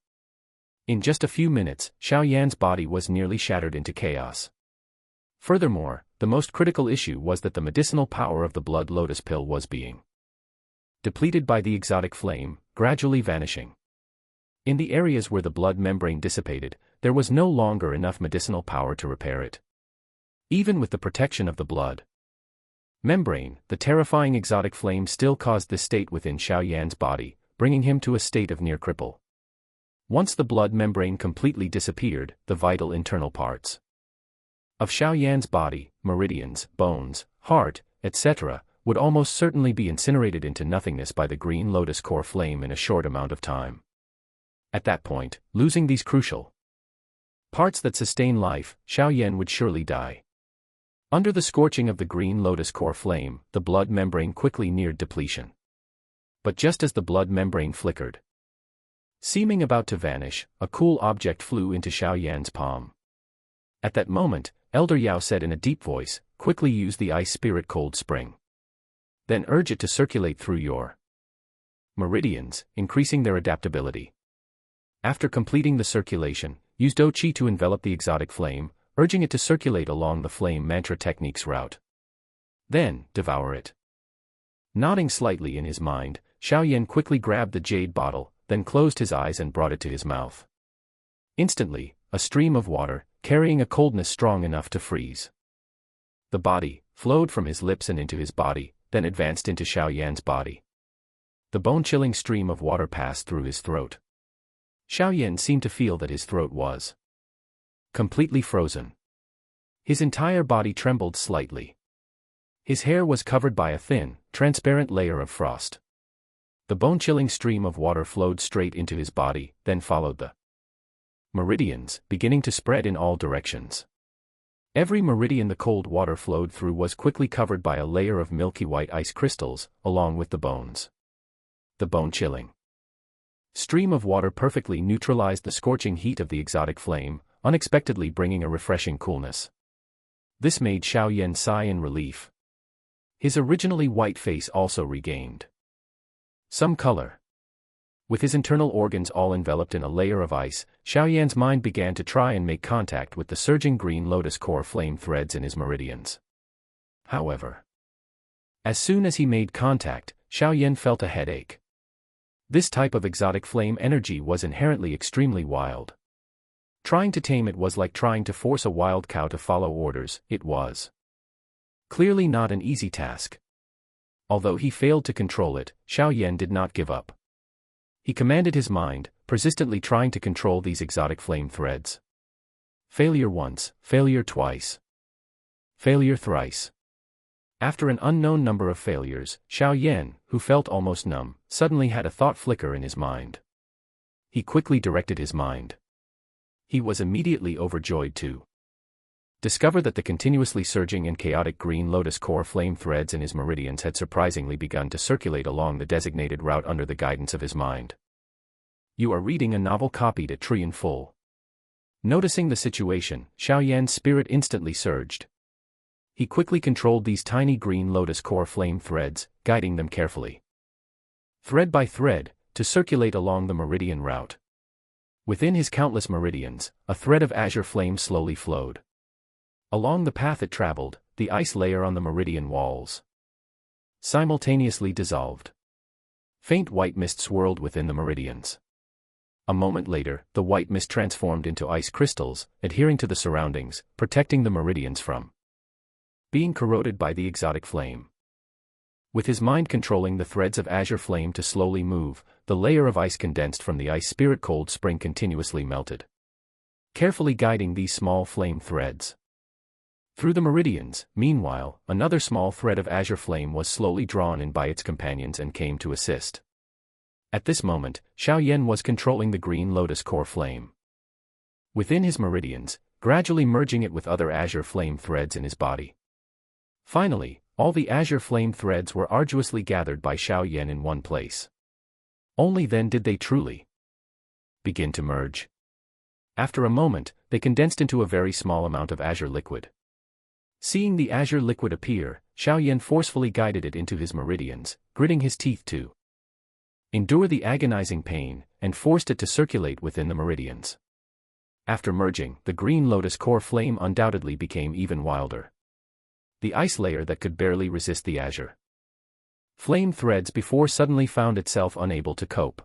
In just a few minutes, XiaoYan's body was nearly shattered into chaos. Furthermore, the most critical issue was that the medicinal power of the blood lotus pill was being depleted by the exotic flame, gradually vanishing. In the areas where the blood membrane dissipated, there was no longer enough medicinal power to repair it. Even with the protection of the blood membrane, the terrifying exotic flame still caused this state within XiaoYan's body, bringing him to a state of near cripple. Once the blood membrane completely disappeared, the vital internal parts of XiaoYan's body, meridians, bones, heart, etc., would almost certainly be incinerated into nothingness by the green lotus core flame in a short amount of time. At that point, losing these crucial parts that sustain life, XiaoYan would surely die. Under the scorching of the green lotus core flame, the blood membrane quickly neared depletion. But just as the blood membrane flickered, seeming about to vanish, a cool object flew into XiaoYan's palm. At that moment, Elder Yao said in a deep voice, "Quickly use the ice spirit cold spring. Then urge it to circulate through your meridians, increasing their adaptability. After completing the circulation, use Do Qi to envelop the exotic flame, urging it to circulate along the flame mantra technique's route. Then, devour it." Nodding slightly in his mind, XiaoYan quickly grabbed the jade bottle, then closed his eyes and brought it to his mouth. Instantly, a stream of water, carrying a coldness strong enough to freeze the body, flowed from his lips and into his body, then advanced into XiaoYan's body. The bone-chilling stream of water passed through his throat. XiaoYan seemed to feel that his throat was completely frozen. His entire body trembled slightly. His hair was covered by a thin, transparent layer of frost. The bone-chilling stream of water flowed straight into his body, then followed the meridians, beginning to spread in all directions. Every meridian the cold water flowed through was quickly covered by a layer of milky white ice crystals, along with the bones. The bone-chilling stream of water perfectly neutralized the scorching heat of the exotic flame, unexpectedly bringing a refreshing coolness. This made XiaoYan sigh in relief. His originally white face also regained some color. With his internal organs all enveloped in a layer of ice, XiaoYan's mind began to try and make contact with the surging green lotus core flame threads in his meridians. However, as soon as he made contact, XiaoYan felt a headache. This type of exotic flame energy was inherently extremely wild. Trying to tame it was like trying to force a wild cow to follow orders. It was clearly not an easy task. Although he failed to control it, XiaoYan did not give up. He commanded his mind, persistently trying to control these exotic flame threads. Failure once, failure twice. Failure thrice. After an unknown number of failures, XiaoYan, who felt almost numb, suddenly had a thought flicker in his mind. He quickly directed his mind. He was immediately overjoyed to discover that the continuously surging and chaotic green lotus core flame threads in his meridians had surprisingly begun to circulate along the designated route under the guidance of his mind. You are reading a novel copied at Tree in full. Noticing the situation, XiaoYan's spirit instantly surged. He quickly controlled these tiny green lotus core flame threads, guiding them carefully, thread by thread, to circulate along the meridian route. Within his countless meridians, a thread of azure flame slowly flowed. Along the path it traveled, the ice layer on the meridian walls simultaneously dissolved. Faint white mist swirled within the meridians. A moment later, the white mist transformed into ice crystals, adhering to the surroundings, protecting the meridians from being corroded by the exotic flame. With his mind controlling the threads of azure flame to slowly move, the layer of ice condensed from the ice spirit cold spring continuously melted, carefully guiding these small flame threads. Through the meridians, meanwhile, another small thread of azure flame was slowly drawn in by its companions and came to assist. At this moment, XiaoYan was controlling the green lotus core flame within his meridians, gradually merging it with other azure flame threads in his body. Finally, all the azure flame threads were arduously gathered by XiaoYan in one place. Only then did they truly begin to merge. After a moment, they condensed into a very small amount of azure liquid. Seeing the azure liquid appear, XiaoYan forcefully guided it into his meridians, gritting his teeth to endure the agonizing pain, and forced it to circulate within the meridians. After merging, the green lotus core flame undoubtedly became even wilder. The ice layer that could barely resist the azure flame threads before suddenly found itself unable to cope.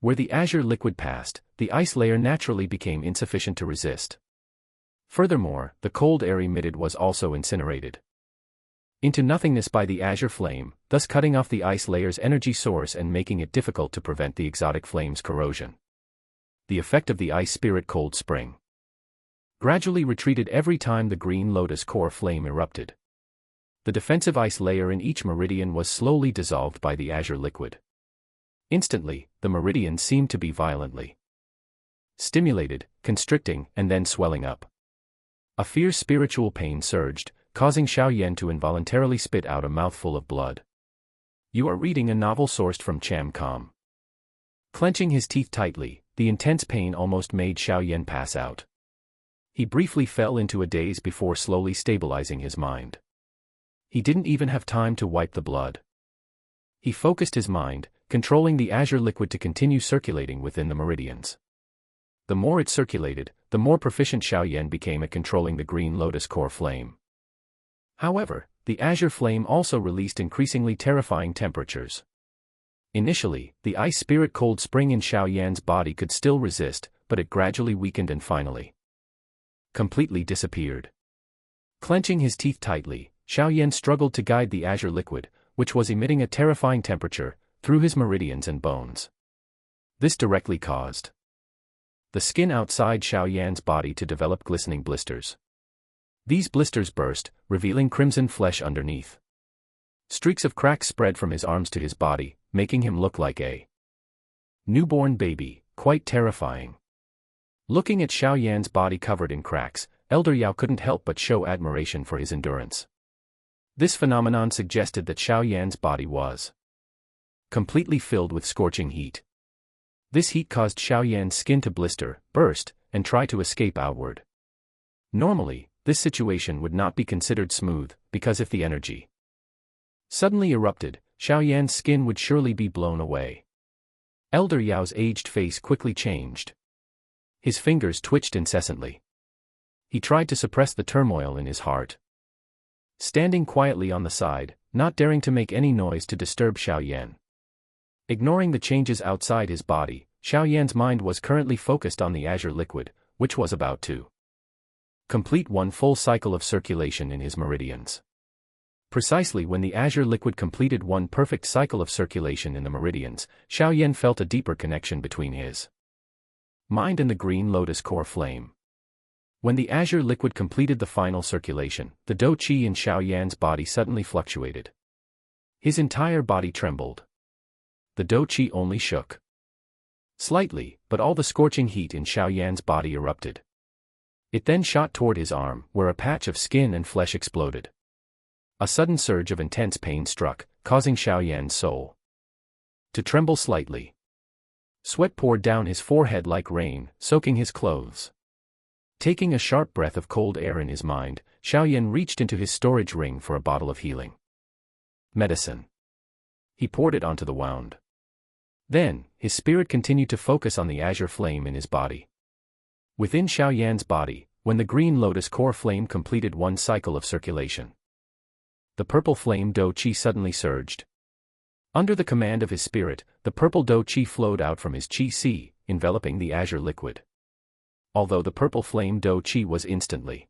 Where the azure liquid passed, the ice layer naturally became insufficient to resist. Furthermore, the cold air emitted was also incinerated into nothingness by the azure flame, thus cutting off the ice layer's energy source and making it difficult to prevent the exotic flame's corrosion. The effect of the ice spirit cold spring gradually retreated every time the green lotus core flame erupted. The defensive ice layer in each meridian was slowly dissolved by the azure liquid. Instantly, the meridians seemed to be violently stimulated, constricting, and then swelling up. A fierce spiritual pain surged, causing XiaoYan to involuntarily spit out a mouthful of blood. You are reading a novel sourced from Cham.com. Clenching his teeth tightly, the intense pain almost made XiaoYan pass out. He briefly fell into a daze before slowly stabilizing his mind. He didn't even have time to wipe the blood. He focused his mind, controlling the azure liquid to continue circulating within the meridians. The more it circulated, the more proficient XiaoYan became at controlling the green lotus core flame. However, the azure flame also released increasingly terrifying temperatures. Initially, the ice spirit cold spring in XiaoYan's body could still resist, but it gradually weakened and finally completely disappeared. Clenching his teeth tightly, XiaoYan struggled to guide the azure liquid, which was emitting a terrifying temperature, through his meridians and bones. This directly caused the skin outside XiaoYan's body to develop glistening blisters. These blisters burst, revealing crimson flesh underneath. Streaks of cracks spread from his arms to his body, making him look like a newborn baby, quite terrifying. Looking at XiaoYan's body covered in cracks, Elder Yao couldn't help but show admiration for his endurance. This phenomenon suggested that XiaoYan's body was completely filled with scorching heat. This heat caused XiaoYan's skin to blister, burst, and try to escape outward. Normally, this situation would not be considered smooth, because if the energy suddenly erupted, XiaoYan's skin would surely be blown away. Elder Yao's aged face quickly changed. His fingers twitched incessantly. He tried to suppress the turmoil in his heart. Standing quietly on the side, not daring to make any noise to disturb XiaoYan. Ignoring the changes outside his body, XiaoYan's mind was currently focused on the azure liquid, which was about to complete one full cycle of circulation in his meridians. Precisely when the azure liquid completed one perfect cycle of circulation in the meridians, XiaoYan felt a deeper connection between his mind and the green lotus core flame. When the azure liquid completed the final circulation, the dou qi in XiaoYan's body suddenly fluctuated. His entire body trembled. The dou qi only shook slightly, but all the scorching heat in XiaoYan's body erupted. It then shot toward his arm, where a patch of skin and flesh exploded. A sudden surge of intense pain struck, causing XiaoYan's soul to tremble slightly. Sweat poured down his forehead like rain, soaking his clothes. Taking a sharp breath of cold air in his mind, XiaoYan reached into his storage ring for a bottle of healing medicine. He poured it onto the wound. Then, his spirit continued to focus on the azure flame in his body. Within XiaoYan's body, when the green lotus core flame completed one cycle of circulation, the purple flame dou qi suddenly surged. Under the command of his spirit, the purple dou qi flowed out from his qi si, enveloping the azure liquid. Although the purple flame dou qi was instantly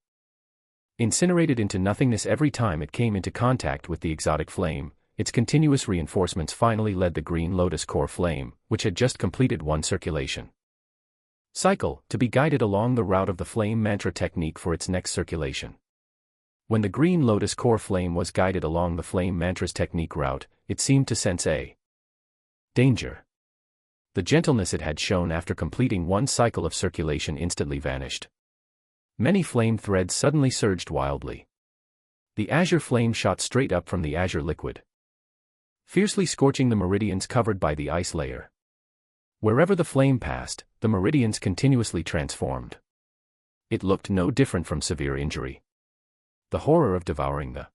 incinerated into nothingness every time it came into contact with the exotic flame, its continuous reinforcements finally led the green lotus core flame, which had just completed one circulation cycle, to be guided along the route of the flame mantra technique for its next circulation. When the green lotus core flame was guided along the flame mantra's technique route, it seemed to sense a danger. The gentleness it had shown after completing one cycle of circulation instantly vanished. Many flame threads suddenly surged wildly. The azure flame shot straight up from the azure liquid, fiercely scorching the meridians covered by the ice layer. Wherever the flame passed, the meridians continuously transformed. It looked no different from severe injury. The horror of devouring the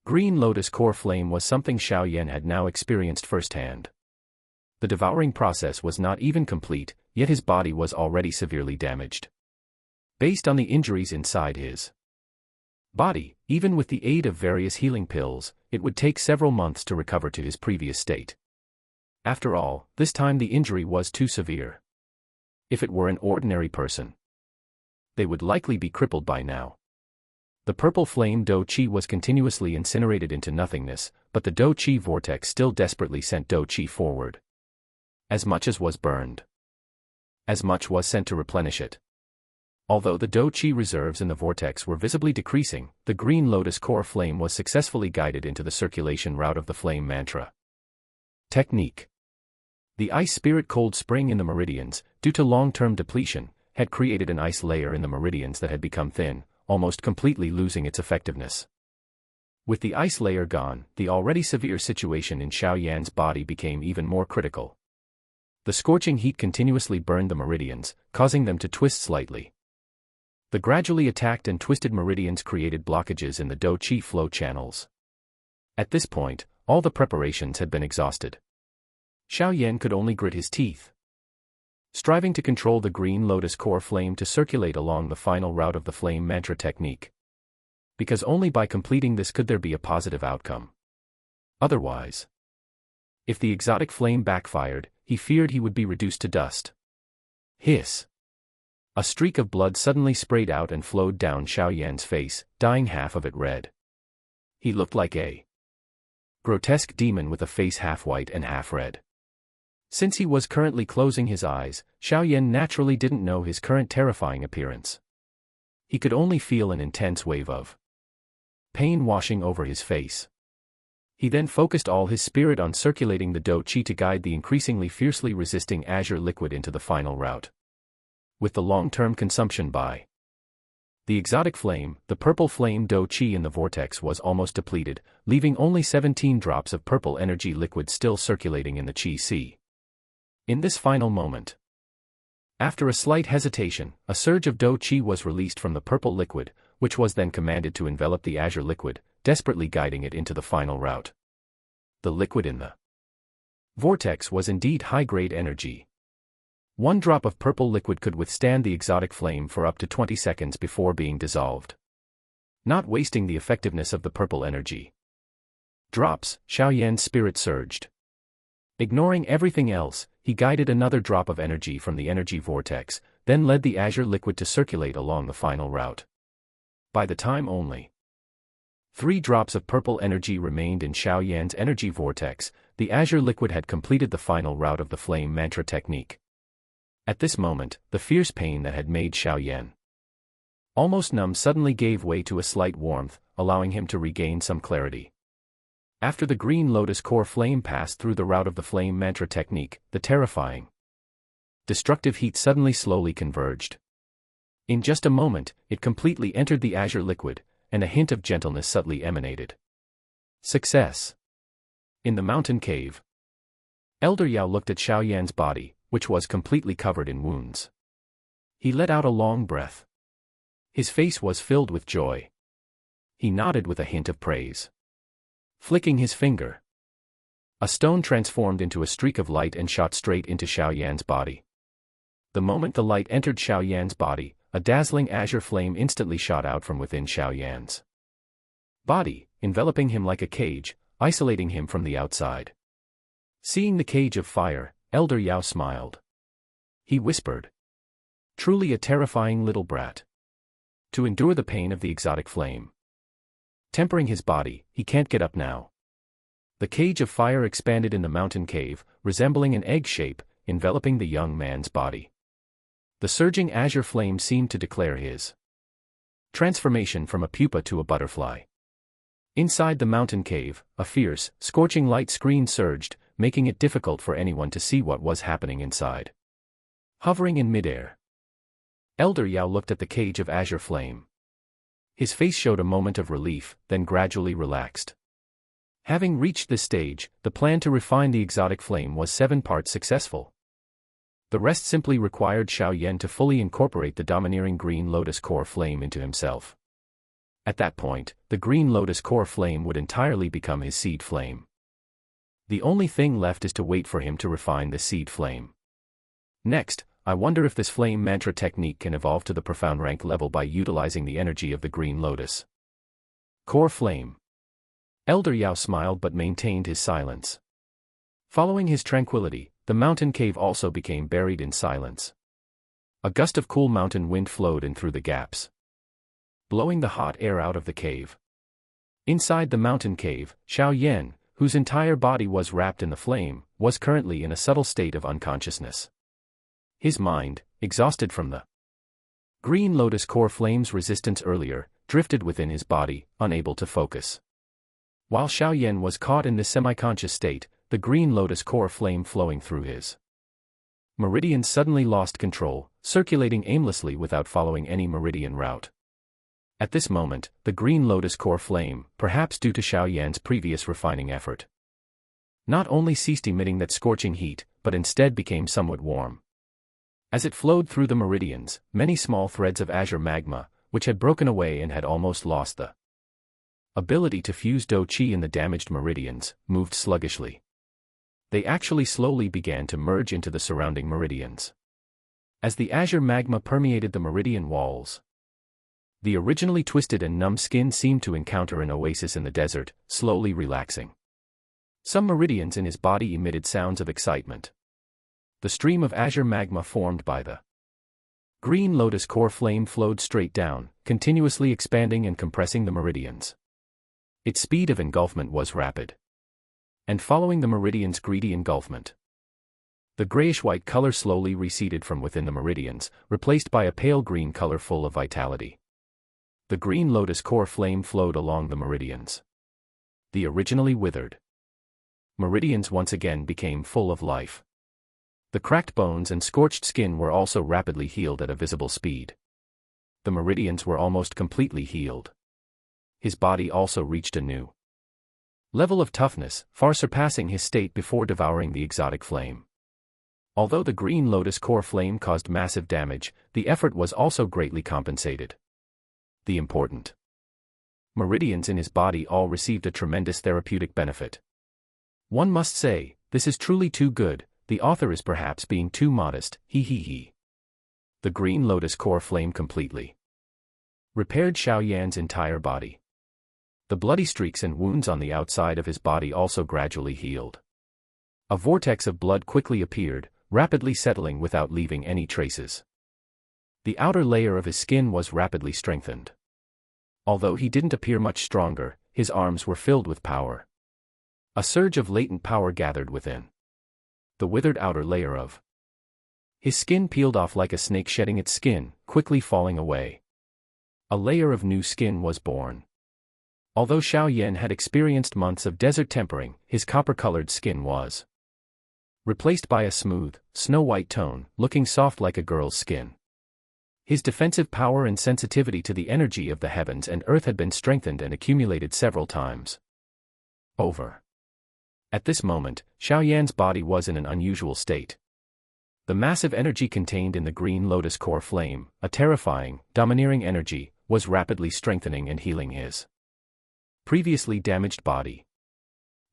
green lotus core flame was something XiaoYan had now experienced firsthand. The devouring process was not even complete, yet his body was already severely damaged. Based on the injuries inside his body, even with the aid of various healing pills, it would take several months to recover to his previous state. After all, this time the injury was too severe. If it were an ordinary person, they would likely be crippled by now. The purple flame dou qi was continuously incinerated into nothingness, but the dou qi vortex still desperately sent dou qi forward. As much as was burned, as much was sent to replenish it. Although the dou qi reserves in the vortex were visibly decreasing, the green lotus core flame was successfully guided into the circulation route of the flame mantra technique. The ice spirit cold spring in the meridians, due to long-term depletion, had created an ice layer in the meridians that had become thin, almost completely losing its effectiveness. With the ice layer gone, the already severe situation in XiaoYan's body became even more critical. The scorching heat continuously burned the meridians, causing them to twist slightly. The gradually attacked and twisted meridians created blockages in the dou qi flow channels. At this point, all the preparations had been exhausted. XiaoYan could only grit his teeth, striving to control the green lotus core flame to circulate along the final route of the flame mantra technique. Because only by completing this could there be a positive outcome. Otherwise, if the exotic flame backfired, he feared he would be reduced to dust. Hiss! A streak of blood suddenly sprayed out and flowed down XiaoYan's face, dyeing half of it red. He looked like a grotesque demon with a face half white and half red. Since he was currently closing his eyes, XiaoYan naturally didn't know his current terrifying appearance. He could only feel an intense wave of pain washing over his face. He then focused all his spirit on circulating the Dou Qi to guide the increasingly fiercely resisting azure liquid into the final route. With the long-term consumption by the exotic flame, the purple flame Dou Qi in the vortex was almost depleted, leaving only 17 drops of purple energy liquid still circulating in the Qi Sea. In this final moment, after a slight hesitation, a surge of Dou Qi was released from the purple liquid, which was then commanded to envelop the azure liquid, desperately guiding it into the final route. The liquid in the vortex was indeed high-grade energy. 1 drop of purple liquid could withstand the exotic flame for up to 20 seconds before being dissolved, not wasting the effectiveness of the purple energy drops. XiaoYan's spirit surged. Ignoring everything else, he guided another drop of energy from the energy vortex, then led the azure liquid to circulate along the final route. By the time only 3 drops of purple energy remained in XiaoYan's energy vortex, the azure liquid had completed the final route of the flame mantra technique. At this moment, the fierce pain that had made XiaoYan almost numb suddenly gave way to a slight warmth, allowing him to regain some clarity. After the green lotus core flame passed through the route of the flame mantra technique, the terrifying destructive heat suddenly slowly converged. In just a moment, it completely entered the azure liquid, and a hint of gentleness subtly emanated. Success. In the mountain cave, Elder Yao looked at XiaoYan's body, which was completely covered in wounds. He let out a long breath. His face was filled with joy. He nodded with a hint of praise. Flicking his finger, a stone transformed into a streak of light and shot straight into XiaoYan's body. The moment the light entered XiaoYan's body, a dazzling azure flame instantly shot out from within XiaoYan's body, enveloping him like a cage, isolating him from the outside. Seeing the cage of fire, Elder Yao smiled. He whispered, "Truly a terrifying little brat. To endure the pain of the exotic flame. Tempering his body, he can't get up now." The cage of fire expanded in the mountain cave, resembling an egg shape, enveloping the young man's body. The surging azure flame seemed to declare his transformation from a pupa to a butterfly. Inside the mountain cave, a fierce, scorching light screen surged, making it difficult for anyone to see what was happening inside. Hovering in midair, Elder Yao looked at the cage of azure flame. His face showed a moment of relief, then gradually relaxed. Having reached this stage, the plan to refine the exotic flame was 7 parts successful. The rest simply required XiaoYan to fully incorporate the domineering green lotus core flame into himself. At that point, the green lotus core flame would entirely become his seed flame. The only thing left is to wait for him to refine the seed flame. Next, I wonder if this flame mantra technique can evolve to the profound rank level by utilizing the energy of the green lotus core flame. Elder Yao smiled but maintained his silence. Following his tranquility, the mountain cave also became buried in silence. A gust of cool mountain wind flowed in through the gaps, blowing the hot air out of the cave. Inside the mountain cave, XiaoYan, whose entire body was wrapped in the flame, was currently in a subtle state of unconsciousness. His mind, exhausted from the green lotus core flame's resistance earlier, drifted within his body, unable to focus. While XiaoYan was caught in this semi-conscious state, the green lotus core flame flowing through his meridians suddenly lost control, circulating aimlessly without following any meridian route. At this moment, the green lotus core flame, perhaps due to XiaoYan's previous refining effort, not only ceased emitting that scorching heat, but instead became somewhat warm. As it flowed through the meridians, many small threads of azure magma, which had broken away and had almost lost the ability to fuse Dou Qi in the damaged meridians, moved sluggishly. They actually slowly began to merge into the surrounding meridians. As the azure magma permeated the meridian walls, the originally twisted and numb skin seemed to encounter an oasis in the desert, slowly relaxing. Some meridians in his body emitted sounds of excitement. The stream of azure magma formed by the green lotus core flame flowed straight down, continuously expanding and compressing the meridians. Its speed of engulfment was rapid. and following the meridian's greedy engulfment. The grayish-white color slowly receded from within the meridians, replaced by a pale green color full of vitality. The green lotus core flame flowed along the meridians. The originally withered meridians once again became full of life. The cracked bones and scorched skin were also rapidly healed at a visible speed. The meridians were almost completely healed. His body also reached a new level of toughness, far surpassing his state before devouring the exotic flame. Although the green lotus core flame caused massive damage, the effort was also greatly compensated. The important meridians in his body all received a tremendous therapeutic benefit. One must say, this is truly too good, the author is perhaps being too modest, he. The green lotus core flame completely repaired XiaoYan's entire body. The bloody streaks and wounds on the outside of his body also gradually healed. A vortex of blood quickly appeared, rapidly settling without leaving any traces. The outer layer of his skin was rapidly strengthened. Although he didn't appear much stronger, his arms were filled with power. A surge of latent power gathered within the withered outer layer of his skin peeled off like a snake shedding its skin, quickly falling away. A layer of new skin was born. Although XiaoYan had experienced months of desert tempering, his copper-colored skin was replaced by a smooth, snow-white tone, looking soft like a girl's skin. His defensive power and sensitivity to the energy of the heavens and earth had been strengthened and accumulated several times over. At this moment, XiaoYan's body was in an unusual state. The massive energy contained in the green lotus core flame, a terrifying, domineering energy, was rapidly strengthening and healing his previously damaged body.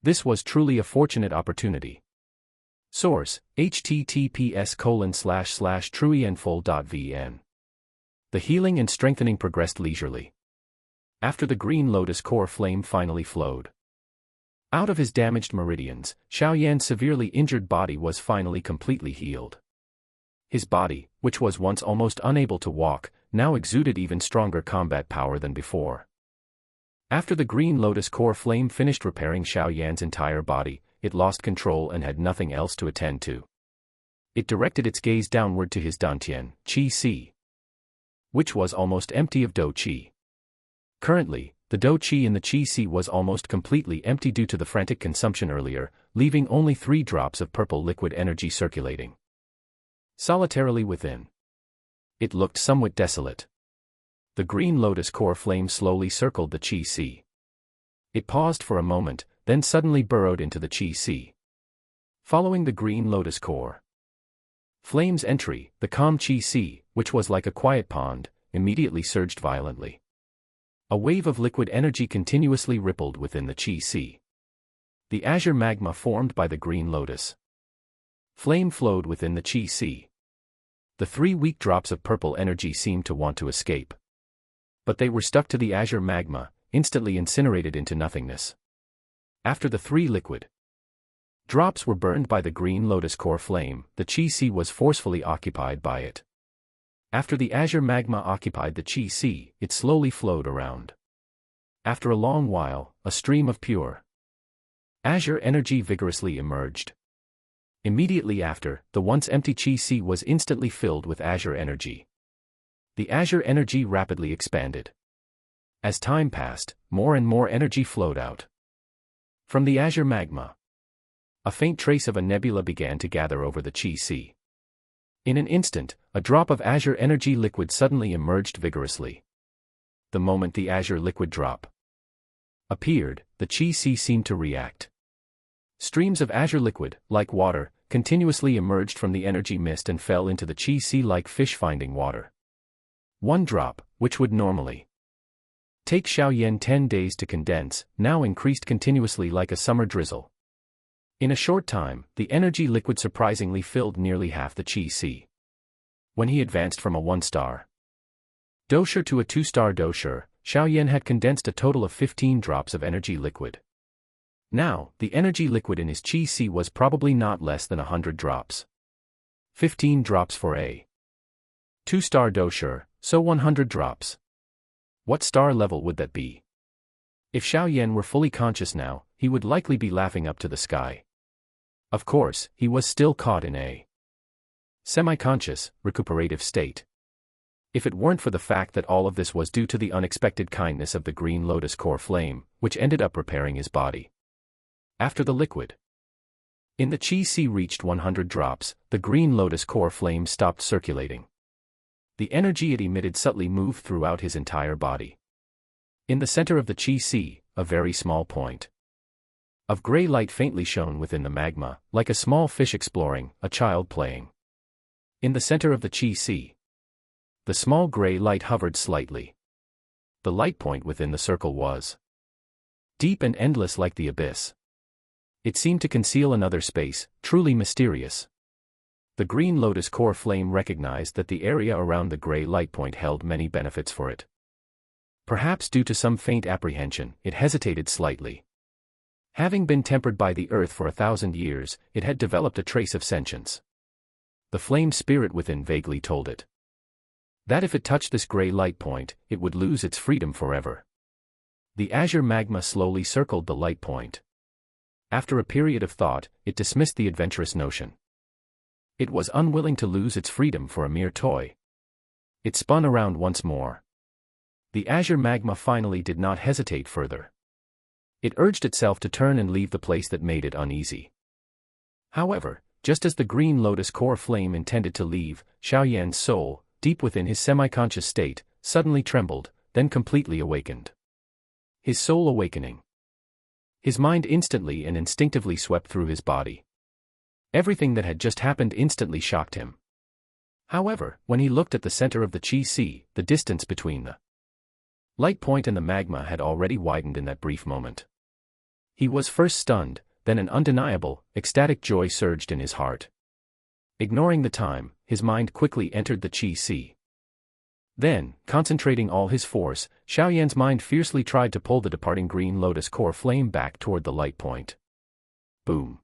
This was truly a fortunate opportunity. Source: https://truienfull.vn. The healing and strengthening progressed leisurely. After the green lotus core flame finally flowed out of his damaged meridians, XiaoYan's severely injured body was finally completely healed. His body, which was once almost unable to walk, now exuded even stronger combat power than before. After the green lotus core flame finished repairing XiaoYan's entire body, it lost control and had nothing else to attend to. It directed its gaze downward to his dantian, qi, which was almost empty of dou qi. Currently, the dou qi in the qi was almost completely empty due to the frantic consumption earlier, leaving only 3 drops of purple liquid energy circulating solitarily within. It looked somewhat desolate. The green lotus core flame slowly circled the qi. It paused for a moment, then suddenly burrowed into the qi. Following the green lotus core flame's entry, the calm qi, which was like a quiet pond, immediately surged violently. A wave of liquid energy continuously rippled within the qi. The azure magma formed by the green lotus flame flowed within the qi. The 3 weak drops of purple energy seemed to want to escape. But they were stuck to the azure magma, instantly incinerated into nothingness. After the 3 liquid drops were burned by the green lotus core flame, the qi was forcefully occupied by it. After the azure magma occupied the qi, it slowly flowed around. After a long while, a stream of pure azure energy vigorously emerged. Immediately after, the once empty qi was instantly filled with azure energy. The azure energy rapidly expanded. As time passed, more and more energy flowed out from the azure magma. A faint trace of a nebula began to gather over the qi. In an instant, a drop of azure energy liquid suddenly emerged vigorously. The moment the azure liquid drop appeared, the qi seemed to react. Streams of azure liquid, like water, continuously emerged from the energy mist and fell into the qi like fish finding water. One drop, which would normally take XiaoYan 10 days to condense, now increased continuously like a summer drizzle. In a short time, the energy liquid surprisingly filled nearly half the qi. When he advanced from a 1-star dosher to a 2-star dosher, XiaoYan had condensed a total of 15 drops of energy liquid. Now, the energy liquid in his qi was probably not less than 100 drops. 15 drops for a 2-star dosher, so 100 drops. What star level would that be? If XiaoYan were fully conscious now, he would likely be laughing up to the sky. Of course, he was still caught in a semi-conscious, recuperative state. If it weren't for the fact that all of this was due to the unexpected kindness of the green lotus core flame, which ended up repairing his body. After the liquid in the Qi Sea reached 100 drops, the green lotus core flame stopped circulating. The energy it emitted subtly moved throughout his entire body. In the center of the Qi Sea, a very small point of gray light faintly shone within the magma, like a small fish exploring, a child playing. In the center of the Qi Sea, the small gray light hovered slightly. The light point within the circle was deep and endless like the abyss. It seemed to conceal another space, truly mysterious. The green lotus core flame recognized that the area around the gray light point held many benefits for it. Perhaps due to some faint apprehension, it hesitated slightly. Having been tempered by the earth for 1,000 years, it had developed a trace of sentience. The flame spirit within vaguely told it that if it touched this gray light point, it would lose its freedom forever. The azure magma slowly circled the light point. After a period of thought, it dismissed the adventurous notion. It was unwilling to lose its freedom for a mere toy. It spun around once more. The azure magma finally did not hesitate further. It urged itself to turn and leave the place that made it uneasy. However, just as the green lotus core flame intended to leave, XiaoYan's soul, deep within his semi-conscious state, suddenly trembled, then completely awakened. His soul awakening. His mind instantly and instinctively swept through his body. Everything that had just happened instantly shocked him. However, when he looked at the center of the Qi Sea, the distance between the light point and the magma had already widened in that brief moment. He was first stunned, then an undeniable, ecstatic joy surged in his heart. Ignoring the time, his mind quickly entered the Qi Sea. Then, concentrating all his force, XiaoYan's mind fiercely tried to pull the departing green lotus core flame back toward the light point. Boom.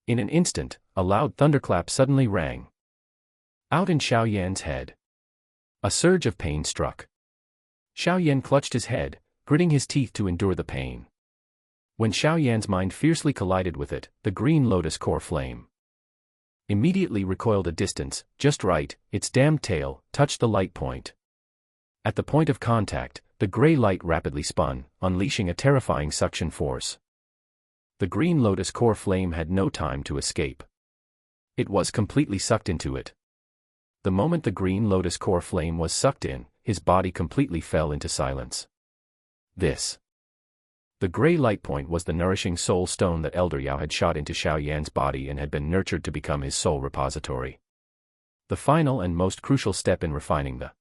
In an instant, a loud thunderclap suddenly rang out in XiaoYan's head. A surge of pain struck. XiaoYan clutched his head, gritting his teeth to endure the pain. When XiaoYan's mind fiercely collided with it, the green lotus core flame immediately recoiled a distance, just right, its damned tail touched the light point. At the point of contact, the gray light rapidly spun, unleashing a terrifying suction force. The green lotus core flame had no time to escape. It was completely sucked into it. The moment the green lotus core flame was sucked in, his body completely fell into silence. The gray light point was the nourishing soul stone that Elder Yao had shot into XiaoYan's body and had been nurtured to become his soul repository. The final and most crucial step in refining the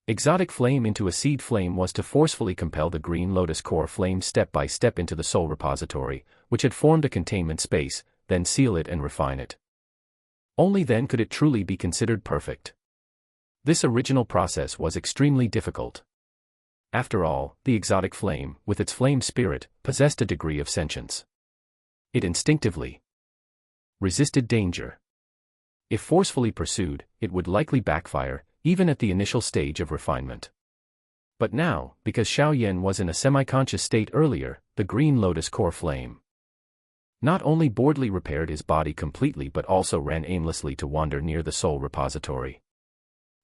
exotic flame into a seed flame was to forcefully compel the green lotus core flame step by step into the soul repository, which had formed a containment space, then seal it and refine it. Only then could it truly be considered perfect. This original process was extremely difficult. After all, the exotic flame, with its flame spirit, possessed a degree of sentience. It instinctively resisted danger. If forcefully pursued, it would likely backfire, even at the initial stage of refinement. But now, because XiaoYan was in a semi-conscious state earlier, the green lotus core flame not only boldly repaired his body completely but also ran aimlessly to wander near the soul repository.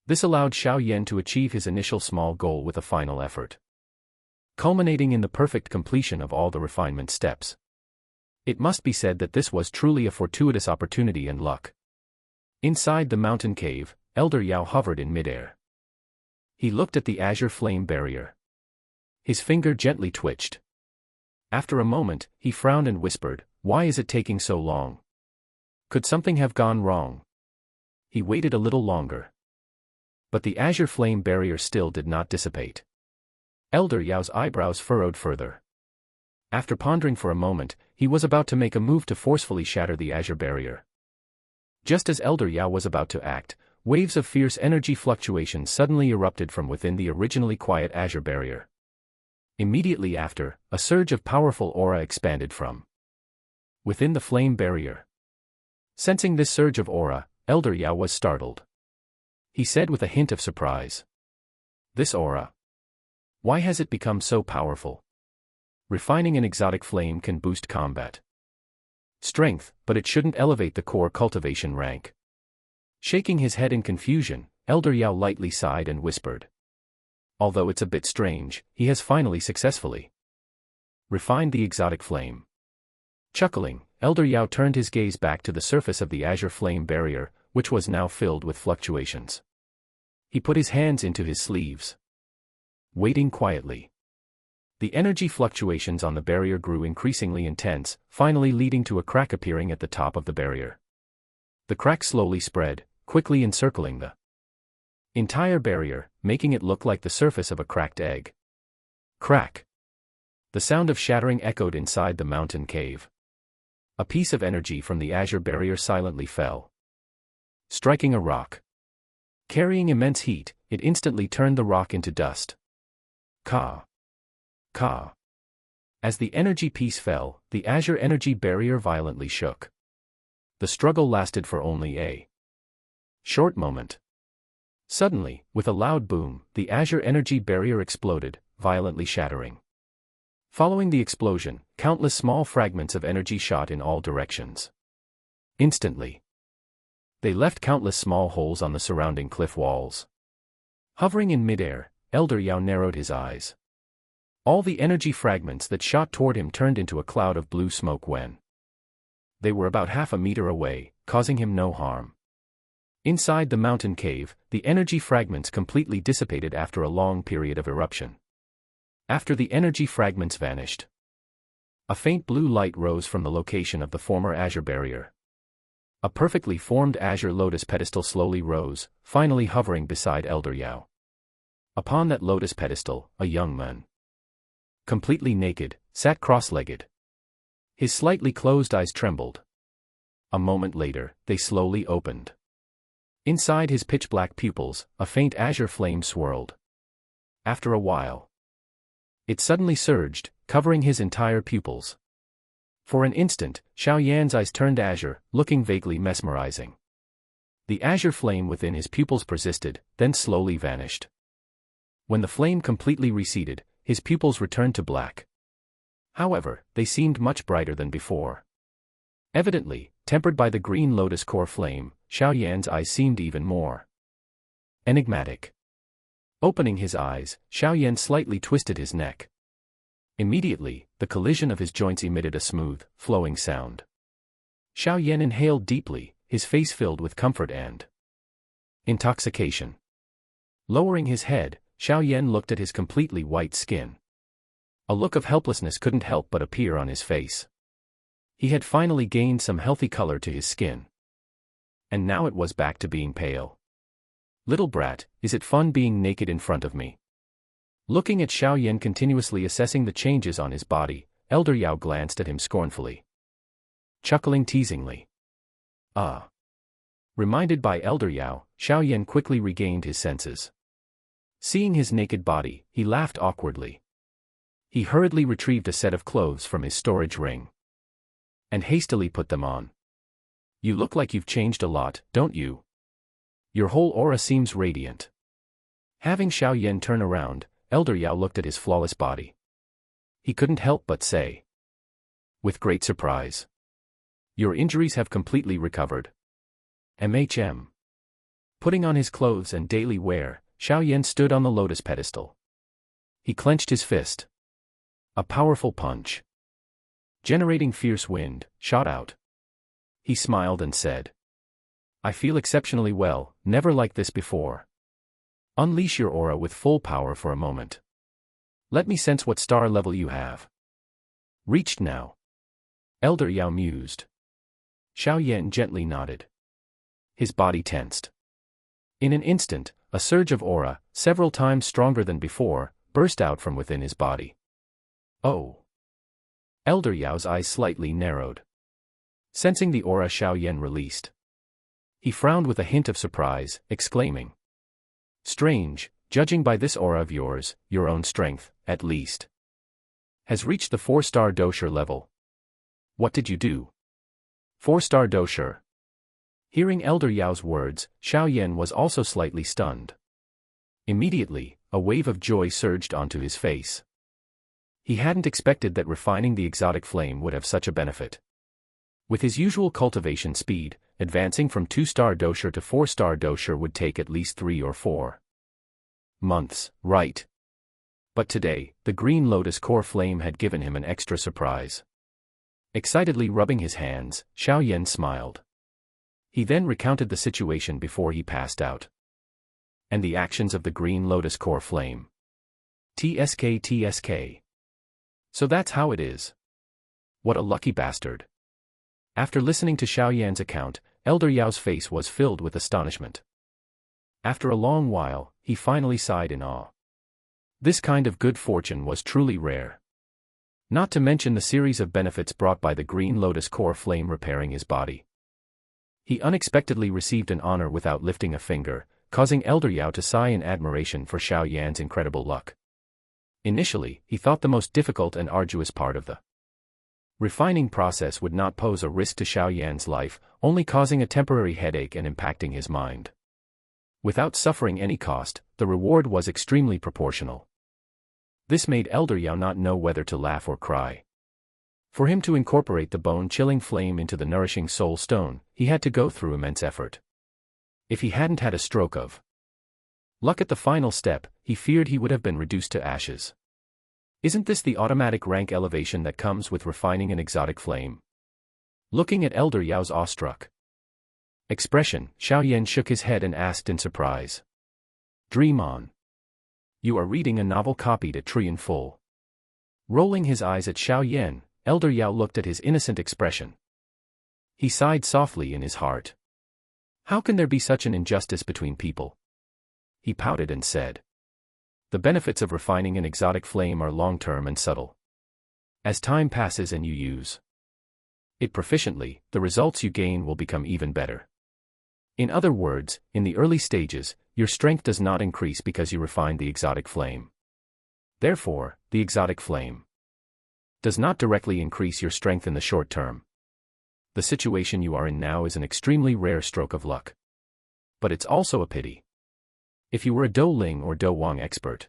This allowed XiaoYan to achieve his initial small goal with a final effort, culminating in the perfect completion of all the refinement steps. It must be said that this was truly a fortuitous opportunity and luck. Inside the mountain cave, Elder Yao hovered in midair. He looked at the azure flame barrier. His finger gently twitched. After a moment, he frowned and whispered, "Why is it taking so long? Could something have gone wrong?" He waited a little longer. But the azure flame barrier still did not dissipate. Elder Yao's eyebrows furrowed further. After pondering for a moment, he was about to make a move to forcefully shatter the azure barrier. Just as Elder Yao was about to act, waves of fierce energy fluctuation suddenly erupted from within the originally quiet azure barrier. Immediately after, a surge of powerful aura expanded from within the flame barrier. Sensing this surge of aura, Elder Yao was startled. He said with a hint of surprise, "This aura. Why has it become so powerful?" Refining an exotic flame can boost combat strength, but it shouldn't elevate the core cultivation rank. Shaking his head in confusion, Elder Yao lightly sighed and whispered. Although it's a bit strange, he has finally successfully refined the exotic flame. Chuckling, Elder Yao turned his gaze back to the surface of the azure flame barrier, which was now filled with fluctuations. He put his hands into his sleeves, waiting quietly. The energy fluctuations on the barrier grew increasingly intense, finally leading to a crack appearing at the top of the barrier. The crack slowly spread, quickly encircling the entire barrier, making it look like the surface of a cracked egg. Crack! The sound of shattering echoed inside the mountain cave. A piece of energy from the azure barrier silently fell, striking a rock. Carrying immense heat, it instantly turned the rock into dust. Ka! Ka! As the energy piece fell, the azure energy barrier violently shook. The struggle lasted for only a short moment. Suddenly, with a loud boom, the azure energy barrier exploded, violently shattering. Following the explosion, countless small fragments of energy shot in all directions. Instantly, they left countless small holes on the surrounding cliff walls. Hovering in midair, Elder Yao narrowed his eyes. All the energy fragments that shot toward him turned into a cloud of blue smoke when they were about half a meter away, causing him no harm. Inside the mountain cave, the energy fragments completely dissipated after a long period of eruption. After the energy fragments vanished, a faint blue light rose from the location of the former azure barrier. A perfectly formed azure lotus pedestal slowly rose, finally hovering beside Elder Yao. Upon that lotus pedestal, a young man, completely naked, sat cross-legged. His slightly closed eyes trembled. A moment later, they slowly opened. Inside his pitch-black pupils, a faint azure flame swirled. After a while, it suddenly surged, covering his entire pupils. For an instant, XiaoYan's eyes turned azure, looking vaguely mesmerizing. The azure flame within his pupils persisted, then slowly vanished. When the flame completely receded, his pupils returned to black. However, they seemed much brighter than before. Evidently, tempered by the green lotus core flame, XiaoYan's eyes seemed even more enigmatic. Opening his eyes, XiaoYan slightly twisted his neck. Immediately, the collision of his joints emitted a smooth, flowing sound. XiaoYan inhaled deeply, his face filled with comfort and intoxication. Lowering his head, XiaoYan looked at his completely white skin. A look of helplessness couldn't help but appear on his face. He had finally gained some healthy color to his skin. And now it was back to being pale. Little brat, is it fun being naked in front of me? Looking at XiaoYan continuously assessing the changes on his body, Elder Yao glanced at him scornfully, chuckling teasingly. Ah! Reminded by Elder Yao, XiaoYan quickly regained his senses. Seeing his naked body, he laughed awkwardly. He hurriedly retrieved a set of clothes from his storage ring and hastily put them on. You look like you've changed a lot, don't you? Your whole aura seems radiant. Having XiaoYan turn around, Elder Yao looked at his flawless body. He couldn't help but say, with great surprise, your injuries have completely recovered. MHM. Putting on his clothes and daily wear, XiaoYan stood on the lotus pedestal. He clenched his fist. A powerful punch, generating fierce wind, shot out. He smiled and said, I feel exceptionally well, never like this before. Unleash your aura with full power for a moment. Let me sense what star level you have. Reached now. Elder Yao mused. XiaoYan gently nodded. His body tensed. In an instant, a surge of aura, several times stronger than before, burst out from within his body. Oh! Elder Yao's eyes slightly narrowed. Sensing the aura XiaoYan released, he frowned with a hint of surprise, exclaiming, strange, judging by this aura of yours, your own strength, at least, has reached the 4-star dosher level. What did you do? 4-star dosher. Hearing Elder Yao's words, XiaoYan was also slightly stunned. Immediately, a wave of joy surged onto his face. He hadn't expected that refining the exotic flame would have such a benefit. With his usual cultivation speed, advancing from 2-star dosha to 4-star dosha would take at least 3 or 4 months, right? But today, the green lotus core flame had given him an extra surprise. Excitedly rubbing his hands, XiaoYan smiled. He then recounted the situation before he passed out. And the actions of the green lotus core flame. TSK. So that's how it is. What a lucky bastard. After listening to XiaoYan's account, Elder Yao's face was filled with astonishment. After a long while, he finally sighed in awe. This kind of good fortune was truly rare. Not to mention the series of benefits brought by the green lotus core flame repairing his body. He unexpectedly received an honor without lifting a finger, causing Elder Yao to sigh in admiration for XiaoYan's incredible luck. Initially, he thought the most difficult and arduous part of the refining process would not pose a risk to XiaoYan's life, only causing a temporary headache and impacting his mind. Without suffering any cost, the reward was extremely proportional. This made Elder Yao not know whether to laugh or cry. For him to incorporate the bone-chilling flame into the nourishing soul stone, he had to go through immense effort. If he hadn't had a stroke of luck at the final step, he feared he would have been reduced to ashes. Isn't this the automatic rank elevation that comes with refining an exotic flame? Looking at Elder Yao's awestruck expression, XiaoYan shook his head and asked in surprise. Dream on. You are reading a novel copied at Tree in full. Rolling his eyes at XiaoYan, Elder Yao looked at his innocent expression. He sighed softly in his heart. How can there be such an injustice between people? He pouted and said. The benefits of refining an exotic flame are long-term and subtle. As time passes and you use it proficiently, the results you gain will become even better. In other words, in the early stages, your strength does not increase because you refine the exotic flame. Therefore, the exotic flame does not directly increase your strength in the short term. The situation you are in now is an extremely rare stroke of luck. But it's also a pity. If you were a Dou Ling or Dou Wang expert,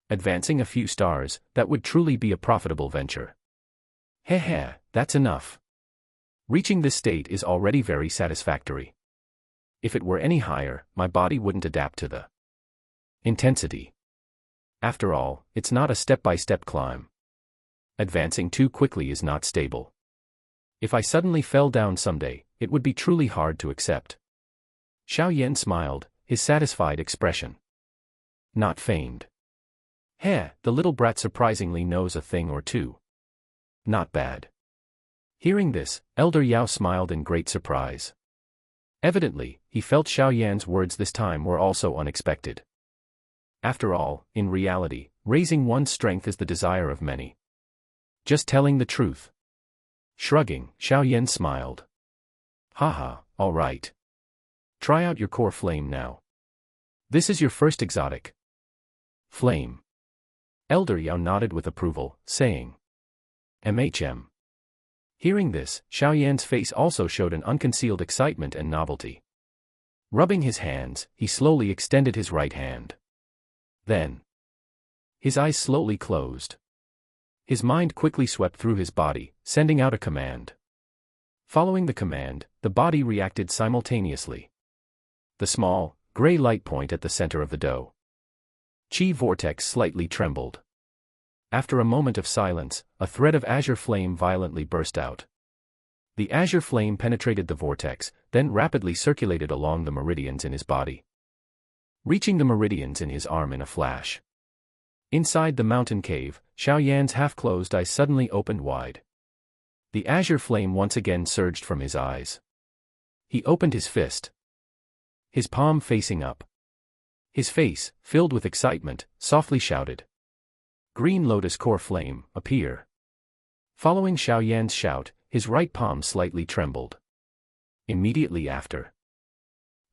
advancing a few stars, that would truly be a profitable venture. Heh, that's enough. Reaching this state is already very satisfactory. If it were any higher, my body wouldn't adapt to the intensity. After all, it's not a step-by-step climb. Advancing too quickly is not stable. If I suddenly fell down someday, it would be truly hard to accept. XiaoYan smiled, his satisfied expression not feigned. The little brat surprisingly knows a thing or two. Not bad. Hearing this, Elder Yao smiled in great surprise. Evidently, he felt XiaoYan's words this time were also unexpected. After all, in reality, raising one's strength is the desire of many. Just telling the truth. Shrugging, XiaoYan smiled. Haha, all right. Try out your core flame now. This is your first exotic flame. Elder Yao nodded with approval, saying, MHM. Hearing this, XiaoYan's face also showed an unconcealed excitement and novelty. Rubbing his hands, he slowly extended his right hand. Then, his eyes slowly closed. His mind quickly swept through his body, sending out a command. Following the command, the body reacted simultaneously. The small, gray light point at the center of the Dou Qi vortex slightly trembled. After a moment of silence, a thread of azure flame violently burst out. The azure flame penetrated the vortex, then rapidly circulated along the meridians in his body, reaching the meridians in his arm in a flash. Inside the mountain cave, XiaoYan's half-closed eyes suddenly opened wide. The azure flame once again surged from his eyes. He opened his fist, his palm facing up. His face, filled with excitement, softly shouted, Green Lotus Core Flame, appear. Following XiaoYan's shout, his right palm slightly trembled. Immediately after,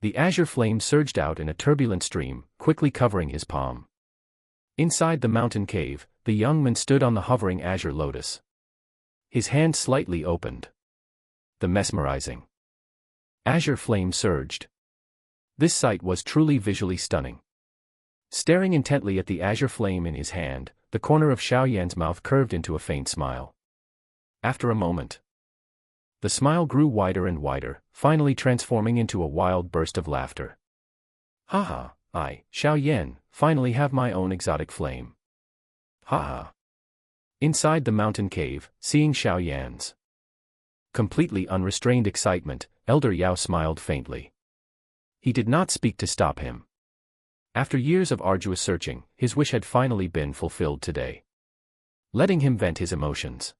the azure flame surged out in a turbulent stream, quickly covering his palm. Inside the mountain cave, the young man stood on the hovering azure lotus. His hand slightly opened. The mesmerizing azure flame surged. This sight was truly visually stunning. Staring intently at the azure flame in his hand, the corner of Xiaoyan's mouth curved into a faint smile. After a moment, the smile grew wider and wider, finally transforming into a wild burst of laughter. Haha, I, XiaoYan, finally have my own exotic flame. Haha. Inside the mountain cave, seeing Xiaoyan's completely unrestrained excitement, Elder Yao smiled faintly. He did not speak to stop him. After years of arduous searching, his wish had finally been fulfilled today, letting him vent his emotions.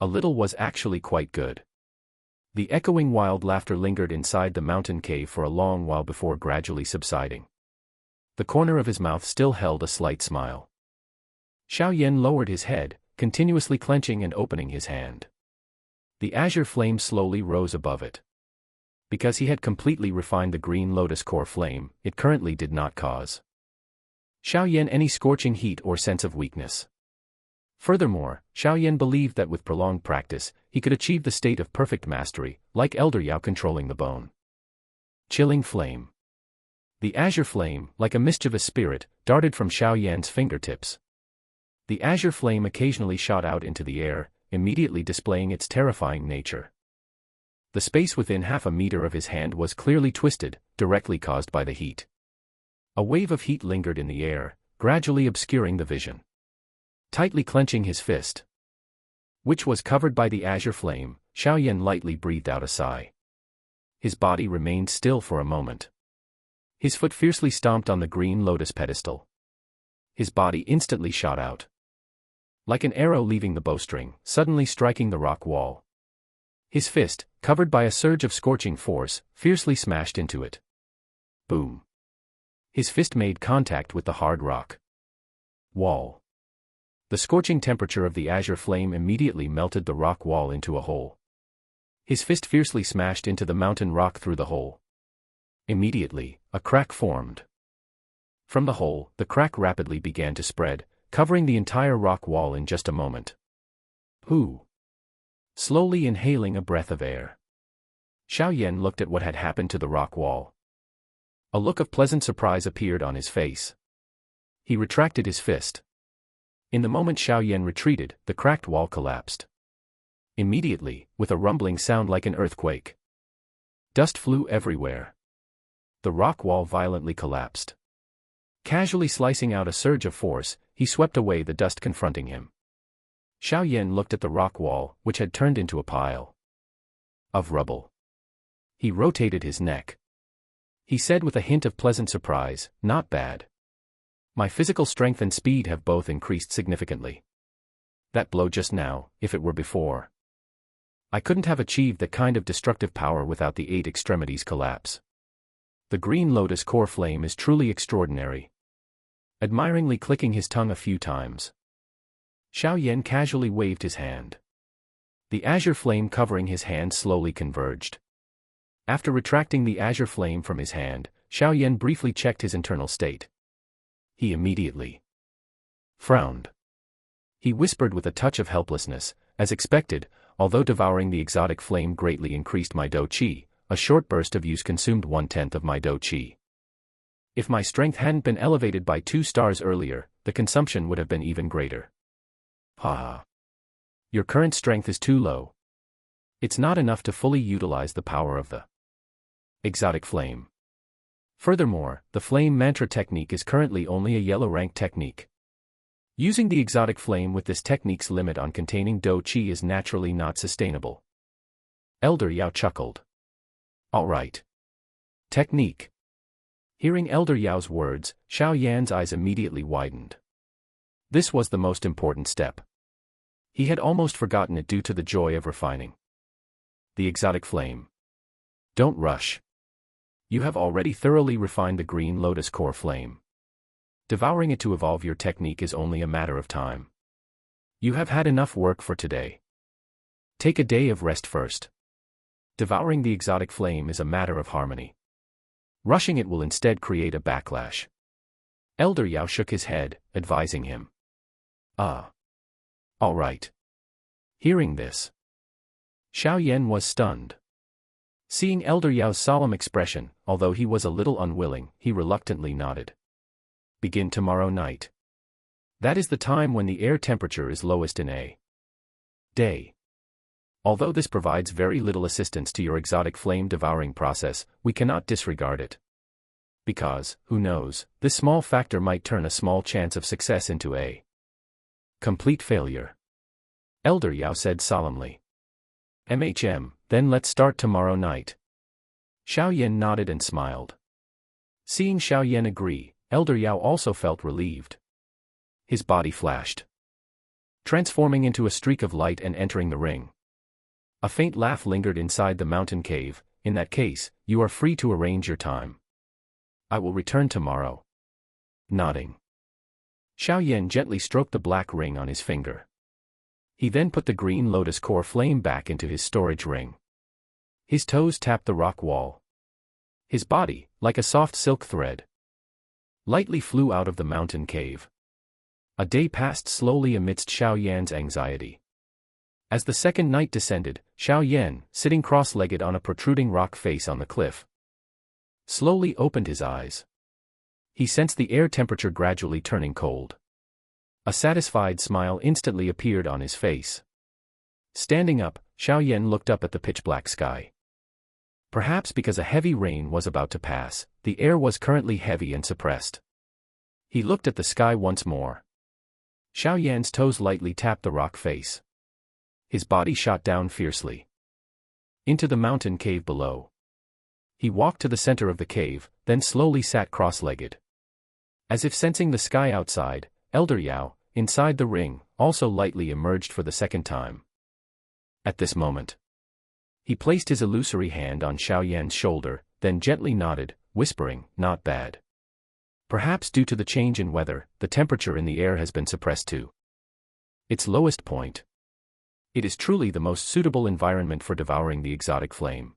A little was actually quite good. The echoing wild laughter lingered inside the mountain cave for a long while before gradually subsiding. The corner of his mouth still held a slight smile. XiaoYan lowered his head, continuously clenching and opening his hand. The azure flame slowly rose above it. Because he had completely refined the green lotus core flame, it currently did not cause XiaoYan any scorching heat or sense of weakness. Furthermore, XiaoYan believed that with prolonged practice, he could achieve the state of perfect mastery, like Elder Yao controlling the bone. Chilling flame. The azure flame, like a mischievous spirit, darted from XiaoYan's fingertips. The azure flame occasionally shot out into the air, immediately displaying its terrifying nature. The space within half a meter of his hand was clearly twisted, directly caused by the heat. A wave of heat lingered in the air, gradually obscuring the vision. Tightly clenching his fist, which was covered by the azure flame, XiaoYan lightly breathed out a sigh. His body remained still for a moment. His foot fiercely stomped on the green lotus pedestal. His body instantly shot out, like an arrow leaving the bowstring, suddenly striking the rock wall. His fist, covered by a surge of scorching force, fiercely smashed into it. Boom. His fist made contact with the hard rock wall. The scorching temperature of the azure flame immediately melted the rock wall into a hole. His fist fiercely smashed into the mountain rock through the hole. Immediately, a crack formed. From the hole, the crack rapidly began to spread, covering the entire rock wall in just a moment. Who? Slowly inhaling a breath of air, XiaoYan looked at what had happened to the rock wall. A look of pleasant surprise appeared on his face. He retracted his fist. In the moment XiaoYan retreated, the cracked wall collapsed. Immediately, with a rumbling sound like an earthquake, dust flew everywhere. The rock wall violently collapsed. Casually slicing out a surge of force, he swept away the dust confronting him. XiaoYan looked at the rock wall, which had turned into a pile of rubble. He rotated his neck. He said with a hint of pleasant surprise, "Not bad. My physical strength and speed have both increased significantly. That blow just now, if it were before, I couldn't have achieved that kind of destructive power without the 8 extremities collapse. The green lotus core flame is truly extraordinary." Admiringly clicking his tongue a few times, XiaoYan casually waved his hand. The azure flame covering his hand slowly converged. After retracting the azure flame from his hand, XiaoYan briefly checked his internal state. He immediately frowned. He whispered with a touch of helplessness, as expected, although devouring the exotic flame greatly increased my dou qi, a short burst of use consumed 1/10 of my dou qi. If my strength hadn't been elevated by 2 stars earlier, the consumption would have been even greater. Haha. Your current strength is too low. It's not enough to fully utilize the power of the exotic flame. Furthermore, the flame mantra technique is currently only a yellow rank technique. Using the exotic flame with this technique's limit on containing dou qi is naturally not sustainable. Elder Yao chuckled. Alright. Technique. Hearing Elder Yao's words, XiaoYan's eyes immediately widened. This was the most important step. He had almost forgotten it due to the joy of refining the exotic flame. Don't rush. You have already thoroughly refined the green lotus core flame. Devouring it to evolve your technique is only a matter of time. You have had enough work for today. Take a day of rest first. Devouring the exotic flame is a matter of harmony. Rushing it will instead create a backlash. Elder Yao shook his head, advising him. Ah. All right. Hearing this, XiaoYan was stunned. Seeing Elder Yao's solemn expression, although he was a little unwilling, he reluctantly nodded. Begin tomorrow night. That is the time when the air temperature is lowest in a day. Although this provides very little assistance to your exotic flame devouring process, we cannot disregard it. Because, who knows, this small factor might turn a small chance of success into a complete failure. Elder Yao said solemnly. Then let's start tomorrow night. XiaoYan nodded and smiled. Seeing XiaoYan agree, Elder Yao also felt relieved. His body flashed, transforming into a streak of light and entering the ring. A faint laugh lingered inside the mountain cave. In that case, you are free to arrange your time. I will return tomorrow. Nodding, XiaoYan gently stroked the black ring on his finger. He then put the green lotus core flame back into his storage ring. His toes tapped the rock wall. His body, like a soft silk thread, lightly flew out of the mountain cave. A day passed slowly amidst XiaoYan's anxiety. As the second night descended, XiaoYan, sitting cross-legged on a protruding rock face on the cliff, slowly opened his eyes. He sensed the air temperature gradually turning cold. A satisfied smile instantly appeared on his face. Standing up, XiaoYan looked up at the pitch-black sky. Perhaps because a heavy rain was about to pass, the air was currently heavy and suppressed. He looked at the sky once more. XiaoYan's toes lightly tapped the rock face. His body shot down fiercely into the mountain cave below. He walked to the center of the cave, then slowly sat cross-legged. As if sensing the sky outside, Elder Yao, inside the ring, also lightly emerged for the second time. At this moment, he placed his illusory hand on XiaoYan's shoulder, then gently nodded, whispering, "Not bad. Perhaps due to the change in weather, the temperature in the air has been suppressed to its lowest point. It is truly the most suitable environment for devouring the exotic flame.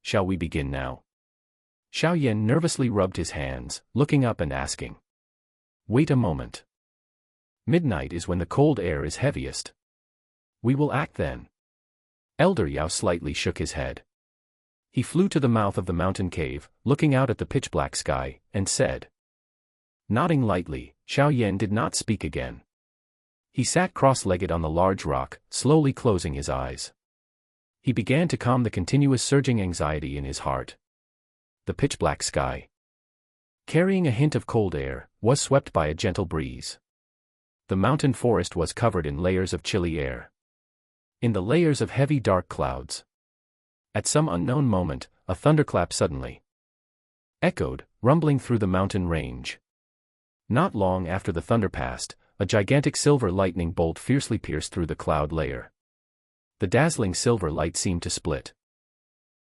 Shall we begin now?" XiaoYan nervously rubbed his hands, looking up and asking. "Wait a moment. Midnight is when the cold air is heaviest. We will act then." Elder Yao slightly shook his head. He flew to the mouth of the mountain cave, looking out at the pitch-black sky, and said. Nodding lightly, XiaoYan did not speak again. He sat cross-legged on the large rock, slowly closing his eyes. He began to calm the continuous surging anxiety in his heart. The pitch-black sky, carrying a hint of cold air, was swept by a gentle breeze. The mountain forest was covered in layers of chilly air. In the layers of heavy dark clouds. At some unknown moment, a thunderclap suddenly echoed, rumbling through the mountain range. Not long after the thunder passed, a gigantic silver lightning bolt fiercely pierced through the cloud layer. The dazzling silver light seemed to split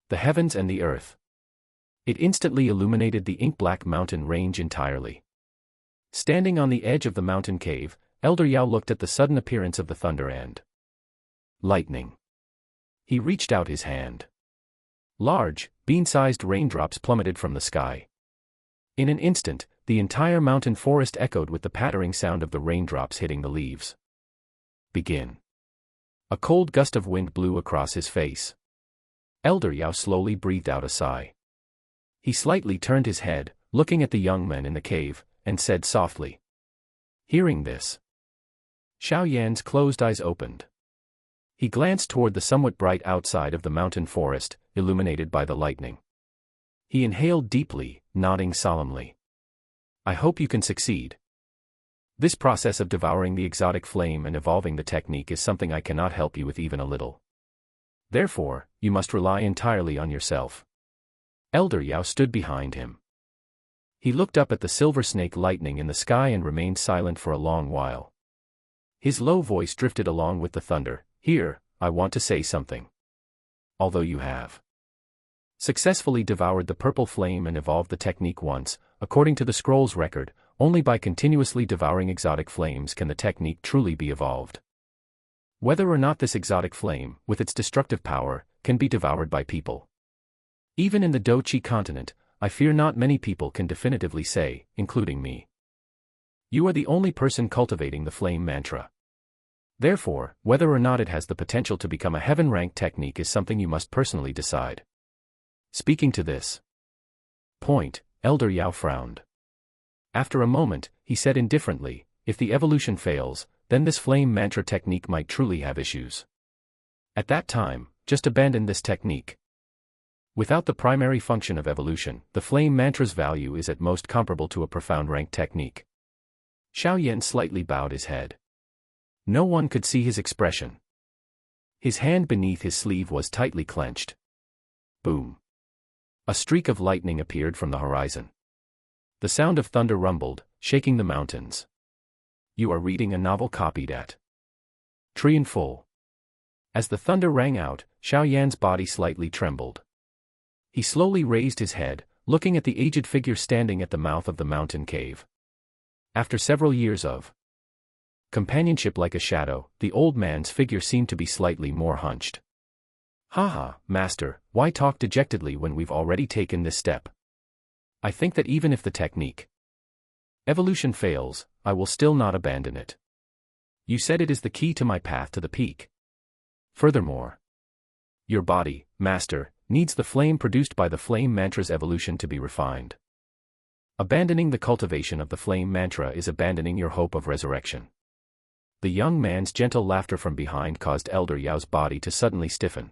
the heavens and the earth. It instantly illuminated the ink-black mountain range entirely. Standing on the edge of the mountain cave, Elder Yao looked at the sudden appearance of the thunder and lightning. He reached out his hand. Large, bean-sized raindrops plummeted from the sky. In an instant, the entire mountain forest echoed with the pattering sound of the raindrops hitting the leaves. Begin. A cold gust of wind blew across his face. Elder Yao slowly breathed out a sigh. He slightly turned his head, looking at the young men in the cave, and said softly. Hearing this, XiaoYan's closed eyes opened. He glanced toward the somewhat bright outside of the mountain forest, illuminated by the lightning. He inhaled deeply, nodding solemnly. I hope you can succeed. This process of devouring the exotic flame and evolving the technique is something I cannot help you with even a little. Therefore, you must rely entirely on yourself. Elder Yao stood behind him. He looked up at the silver snake lightning in the sky and remained silent for a long while. His low voice drifted along with the thunder. Here, I want to say something. Although you have successfully devoured the purple flame and evolved the technique once, according to the scroll's record, only by continuously devouring exotic flames can the technique truly be evolved. Whether or not this exotic flame, with its destructive power, can be devoured by people. Even in the Dochi continent, I fear not many people can definitively say, including me. You are the only person cultivating the flame mantra. Therefore, whether or not it has the potential to become a heaven-ranked technique is something you must personally decide. Speaking to this point, Elder Yao frowned. After a moment, he said indifferently, if the evolution fails, then this flame mantra technique might truly have issues. At that time, just abandon this technique. Without the primary function of evolution, the flame mantra's value is at most comparable to a profound rank technique. XiaoYan slightly bowed his head. No one could see his expression. His hand beneath his sleeve was tightly clenched. Boom. A streak of lightning appeared from the horizon. The sound of thunder rumbled, shaking the mountains. You are reading a novel copied at Tree full. As the thunder rang out, XiaoYan's body slightly trembled. He slowly raised his head, looking at the aged figure standing at the mouth of the mountain cave. After several years of companionship like a shadow, the old man's figure seemed to be slightly more hunched. Haha, master, why talk dejectedly when we've already taken this step? I think that even if the technique evolution fails, I will still not abandon it. You said it is the key to my path to the peak. Furthermore, your body, master, needs the flame produced by the flame mantra's evolution to be refined. Abandoning the cultivation of the flame mantra is abandoning your hope of resurrection. The young man's gentle laughter from behind caused Elder Yao's body to suddenly stiffen.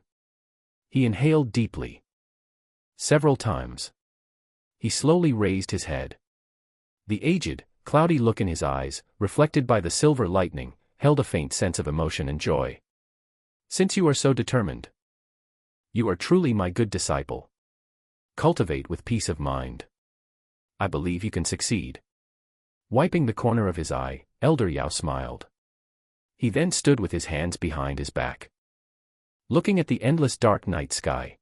He inhaled deeply. Several times. He slowly raised his head. The aged, cloudy look in his eyes, reflected by the silver lightning, held a faint sense of emotion and joy. Since you are so determined, you are truly my good disciple. Cultivate with peace of mind. I believe you can succeed. Wiping the corner of his eye, Elder Yao smiled. He then stood with his hands behind his back, looking at the endless dark night sky.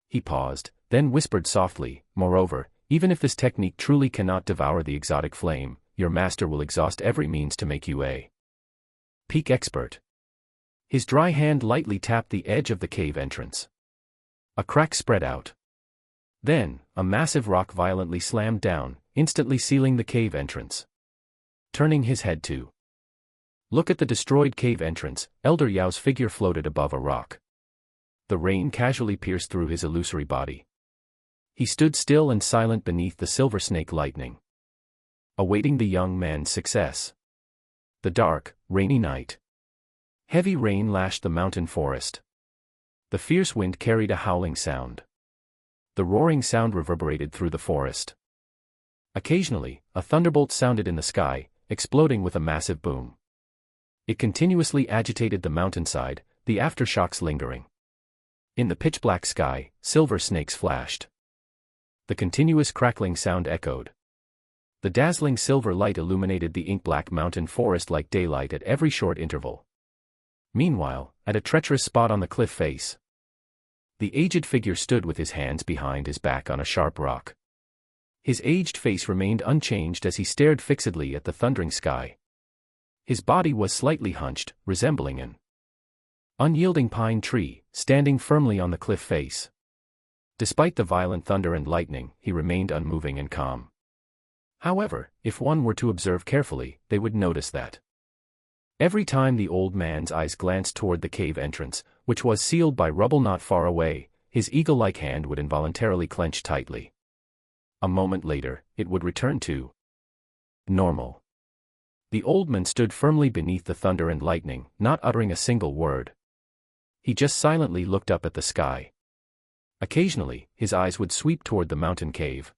He paused, then whispered softly, moreover, even if this technique truly cannot devour the exotic flame, your master will exhaust every means to make you a peak expert. His dry hand lightly tapped the edge of the cave entrance. A crack spread out. Then, a massive rock violently slammed down, instantly sealing the cave entrance. Turning his head to look at the destroyed cave entrance, Elder Yao's figure floated above a rock. The rain casually pierced through his illusory body. He stood still and silent beneath the silver snake lightning, awaiting the young man's success. The dark, rainy night. Heavy rain lashed the mountain forest. The fierce wind carried a howling sound. The roaring sound reverberated through the forest. Occasionally, a thunderbolt sounded in the sky, exploding with a massive boom. It continuously agitated the mountainside, the aftershocks lingering. In the pitch-black sky, silver snakes flashed. The continuous crackling sound echoed. The dazzling silver light illuminated the ink-black mountain forest like daylight at every short interval. Meanwhile, at a treacherous spot on the cliff face, the aged figure stood with his hands behind his back on a sharp rock. His aged face remained unchanged as he stared fixedly at the thundering sky. His body was slightly hunched, resembling an unyielding pine tree, standing firmly on the cliff face. Despite the violent thunder and lightning, he remained unmoving and calm. However, if one were to observe carefully, they would notice that every time the old man's eyes glanced toward the cave entrance, which was sealed by rubble not far away, his eagle-like hand would involuntarily clench tightly. A moment later, it would return to normal. The old man stood firmly beneath the thunder and lightning, not uttering a single word. He just silently looked up at the sky. Occasionally, his eyes would sweep toward the mountain cave.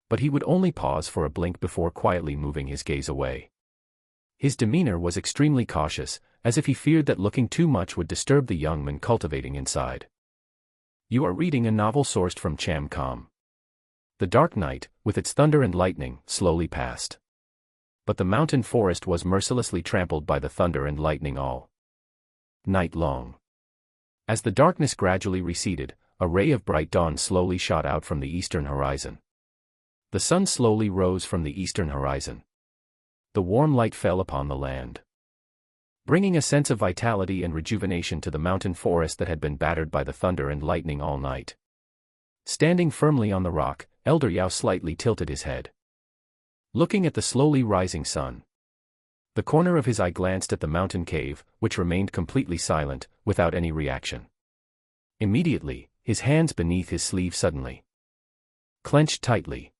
But he would only pause for a blink before quietly moving his gaze away. His demeanor was extremely cautious, as if he feared that looking too much would disturb the young man cultivating inside. You are reading a novel sourced from Cham.com. The dark night, with its thunder and lightning, slowly passed. But the mountain forest was mercilessly trampled by the thunder and lightning all night long. As the darkness gradually receded, a ray of bright dawn slowly shot out from the eastern horizon. The sun slowly rose from the eastern horizon. The warm light fell upon the land, bringing a sense of vitality and rejuvenation to the mountain forest that had been battered by the thunder and lightning all night. Standing firmly on the rock, Elder Yao slightly tilted his head, looking at the slowly rising sun. The corner of his eye glanced at the mountain cave, which remained completely silent, without any reaction. Immediately, his hands beneath his sleeve suddenly clenched tightly.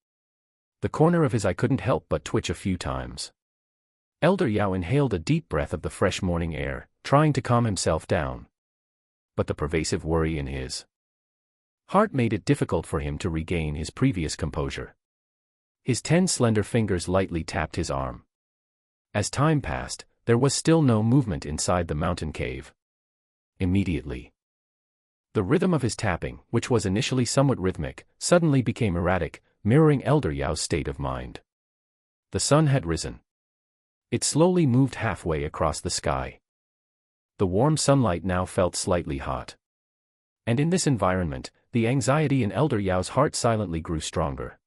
The corner of his eye couldn't help but twitch a few times. Elder Yao inhaled a deep breath of the fresh morning air, trying to calm himself down. But the pervasive worry in his heart made it difficult for him to regain his previous composure. His 10 slender fingers lightly tapped his arm. As time passed, there was still no movement inside the mountain cave. Immediately, the rhythm of his tapping, which was initially somewhat rhythmic, suddenly became erratic, mirroring Elder Yao's state of mind. The sun had risen. It slowly moved halfway across the sky. The warm sunlight now felt slightly hot. And in this environment, the anxiety in Elder Yao's heart silently grew stronger.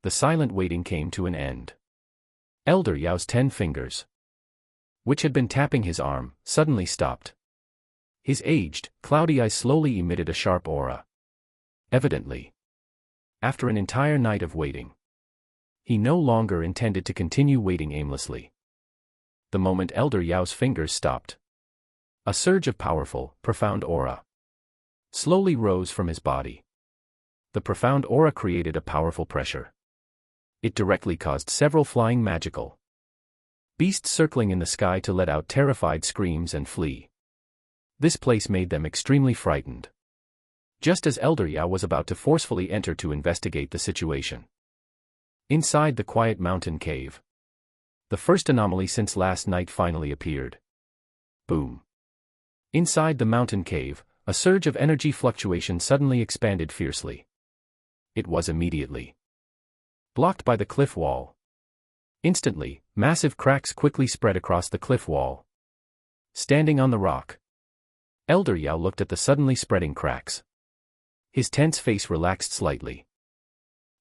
The silent waiting came to an end. Elder Yao's 10 fingers, which had been tapping his arm, suddenly stopped. His aged, cloudy eyes slowly emitted a sharp aura. Evidently, after an entire night of waiting, he no longer intended to continue waiting aimlessly. The moment Elder Yao's fingers stopped, a surge of powerful, profound aura slowly rose from his body. The profound aura created a powerful pressure. It directly caused several flying magical beasts circling in the sky to let out terrified screams and flee. This place made them extremely frightened. Just as Elder Yao was about to forcefully enter to investigate the situation, inside the quiet mountain cave, the first anomaly since last night finally appeared. Boom. Inside the mountain cave, a surge of energy fluctuation suddenly expanded fiercely. It was immediately blocked by the cliff wall. Instantly, massive cracks quickly spread across the cliff wall. Standing on the rock, Elder Yao looked at the suddenly spreading cracks. His tense face relaxed slightly.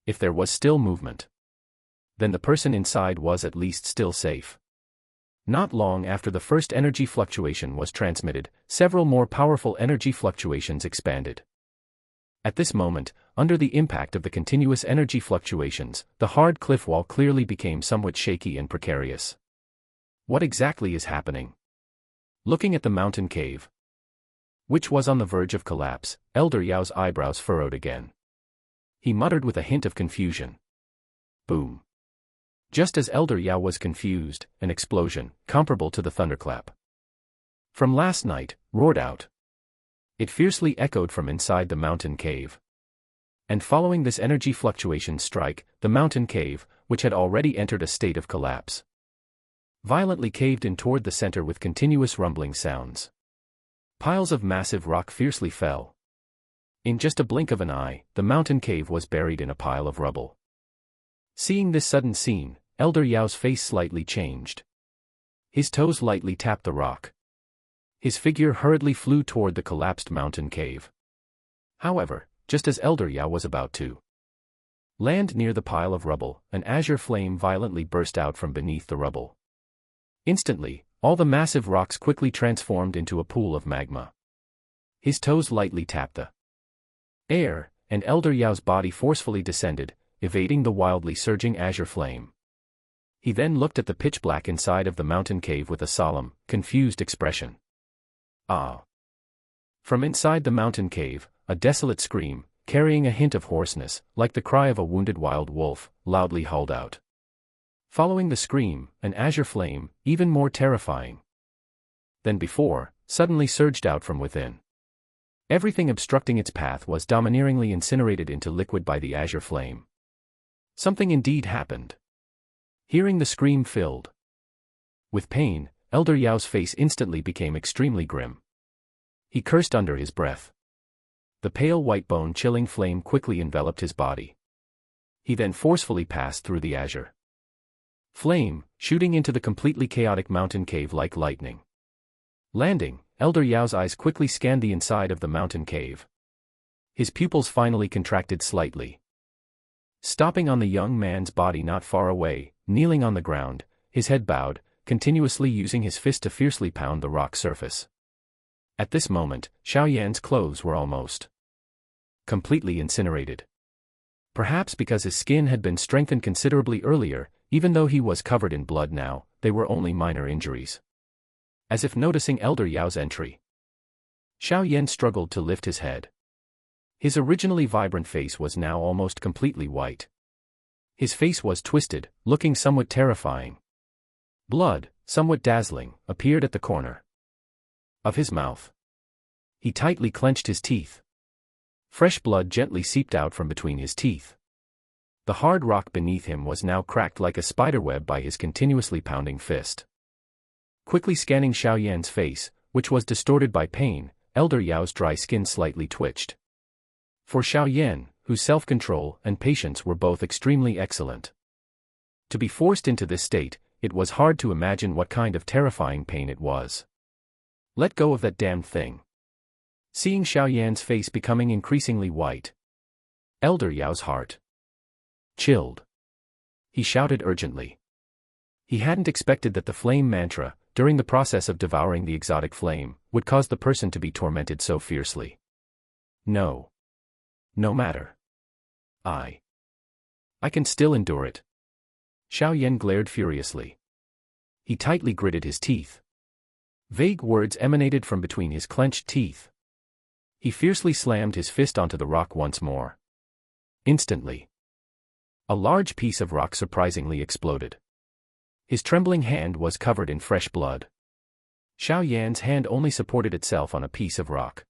If there was still movement, then the person inside was at least still safe. Not long after the first energy fluctuation was transmitted, several more powerful energy fluctuations expanded. At this moment, under the impact of the continuous energy fluctuations, the hard cliff wall clearly became somewhat shaky and precarious. What exactly is happening? Looking at the mountain cave, which was on the verge of collapse, Elder Yao's eyebrows furrowed again. He muttered with a hint of confusion. Boom. Just as Elder Yao was confused, an explosion, comparable to the thunderclap from last night, roared out. It fiercely echoed from inside the mountain cave. And following this energy fluctuation strike, the mountain cave, which had already entered a state of collapse, violently caved in toward the center with continuous rumbling sounds. Piles of massive rock fiercely fell. In just a blink of an eye, the mountain cave was buried in a pile of rubble. Seeing this sudden scene, Elder Yao's face slightly changed. His toes lightly tapped the rock. His figure hurriedly flew toward the collapsed mountain cave. However, just as Elder Yao was about to land near the pile of rubble, an azure flame violently burst out from beneath the rubble. Instantly, all the massive rocks quickly transformed into a pool of magma. His toes lightly tapped the air, and Elder Yao's body forcefully descended, evading the wildly surging azure flame. He then looked at the pitch black inside of the mountain cave with a solemn, confused expression. Ah! From inside the mountain cave, a desolate scream, carrying a hint of hoarseness, like the cry of a wounded wild wolf, loudly hauled out. Following the scream, an azure flame, even more terrifying than before, suddenly surged out from within. Everything obstructing its path was domineeringly incinerated into liquid by the azure flame. Something indeed happened. Hearing the scream filled with pain, Elder Yao's face instantly became extremely grim. He cursed under his breath. The pale white bone-chilling flame quickly enveloped his body. He then forcefully passed through the azure flame, shooting into the completely chaotic mountain cave like lightning. Landing, Elder Yao's eyes quickly scanned the inside of the mountain cave. His pupils finally contracted slightly. Stopping on the young man's body not far away, kneeling on the ground, his head bowed, continuously using his fist to fiercely pound the rock surface. At this moment, XiaoYan's clothes were almost completely incinerated. Perhaps because his skin had been strengthened considerably earlier, even though he was covered in blood now, they were only minor injuries. As if noticing Elder Yao's entry, XiaoYan struggled to lift his head. His originally vibrant face was now almost completely white. His face was twisted, looking somewhat terrifying. Blood, somewhat dazzling, appeared at the corner of his mouth. He tightly clenched his teeth. Fresh blood gently seeped out from between his teeth. The hard rock beneath him was now cracked like a spiderweb by his continuously pounding fist. Quickly scanning XiaoYan's face, which was distorted by pain, Elder Yao's dry skin slightly twitched. For XiaoYan, whose self-control and patience were both extremely excellent, to be forced into this state, it was hard to imagine what kind of terrifying pain it was. Let go of that damned thing. Seeing XiaoYan's face becoming increasingly white, Elder Yao's heart chilled. He shouted urgently. He hadn't expected that the flame mantra, during the process of devouring the exotic flame, would cause the person to be tormented so fiercely. No. No matter. I can still endure it. XiaoYan glared furiously. He tightly gritted his teeth. Vague words emanated from between his clenched teeth. He fiercely slammed his fist onto the rock once more. Instantly, a large piece of rock surprisingly exploded. His trembling hand was covered in fresh blood. XiaoYan's hand only supported itself on a piece of rock.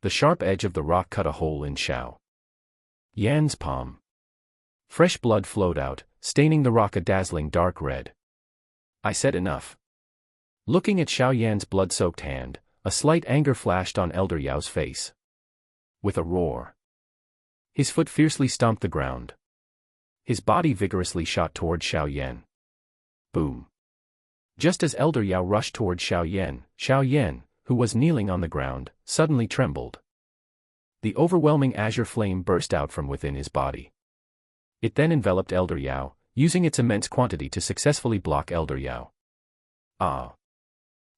The sharp edge of the rock cut a hole in XiaoYan's palm. Fresh blood flowed out, staining the rock a dazzling dark red. I said enough. Looking at XiaoYan's blood-soaked hand, a slight anger flashed on Elder Yao's face. With a roar, his foot fiercely stomped the ground. His body vigorously shot toward XiaoYan. Boom. Just as Elder Yao rushed toward XiaoYan, who was kneeling on the ground, suddenly trembled. The overwhelming azure flame burst out from within his body. It then enveloped Elder Yao, using its immense quantity to successfully block Elder Yao. Ah!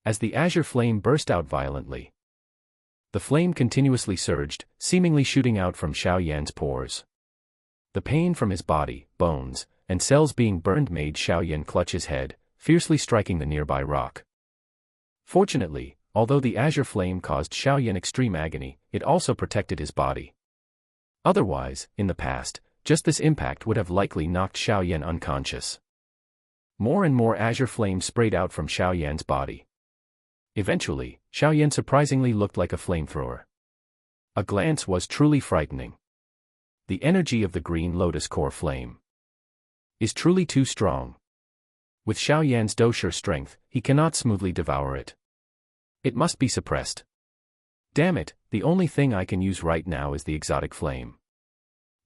As the azure flame burst out violently, the flame continuously surged, seemingly shooting out from XiaoYan's pores. The pain from his body, bones, and cells being burned made XiaoYan clutch his head, fiercely striking the nearby rock. Fortunately, although the azure flame caused XiaoYan extreme agony, it also protected his body. Otherwise, in the past, just this impact would have likely knocked XiaoYan unconscious. More and more azure flame sprayed out from XiaoYan's body. Eventually, XiaoYan surprisingly looked like a flamethrower. A glance was truly frightening. The energy of the green lotus core flame is truly too strong. With XiaoYan's dosher strength, he cannot smoothly devour it. It must be suppressed. Damn it, the only thing I can use right now is the exotic flame.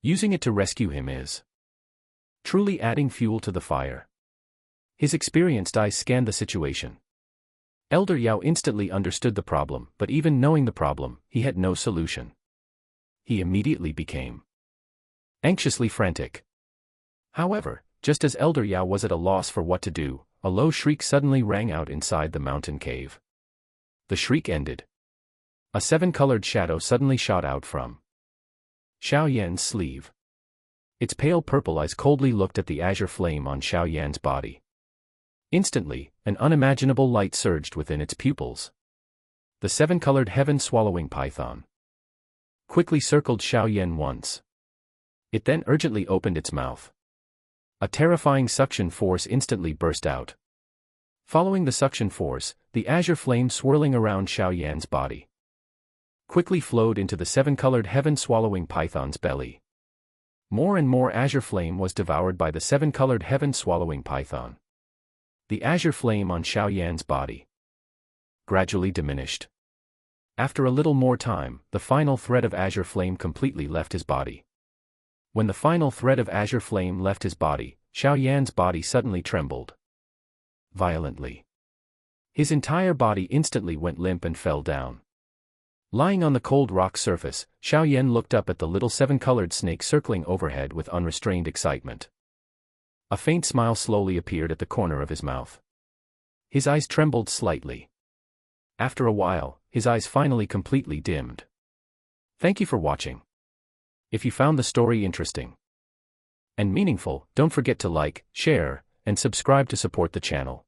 Using it to rescue him is truly adding fuel to the fire. His experienced eyes scanned the situation. Elder Yao instantly understood the problem, but even knowing the problem, he had no solution. He immediately became anxiously frantic. However, just as Elder Yao was at a loss for what to do, a low shriek suddenly rang out inside the mountain cave. The shriek ended. A seven-colored shadow suddenly shot out from XiaoYan's sleeve. Its pale purple eyes coldly looked at the azure flame on XiaoYan's body. Instantly, an unimaginable light surged within its pupils. The seven-colored heaven-swallowing python quickly circled XiaoYan once. It then urgently opened its mouth. A terrifying suction force instantly burst out. Following the suction force, the azure flame swirling around XiaoYan's body quickly flowed into the seven-colored heaven-swallowing python's belly. More and more azure flame was devoured by the seven-colored heaven-swallowing python. The azure flame on XiaoYan's body gradually diminished. After a little more time, the final thread of azure flame completely left his body. When the final thread of azure flame left his body, XiaoYan's body suddenly trembled violently. His entire body instantly went limp and fell down. Lying on the cold rock surface, XiaoYan looked up at the little seven-colored snake circling overhead with unrestrained excitement. A faint smile slowly appeared at the corner of his mouth. His eyes trembled slightly. After a while, his eyes finally completely dimmed. Thank you for watching. If you found the story interesting and meaningful, don't forget to like, share, and subscribe to support the channel.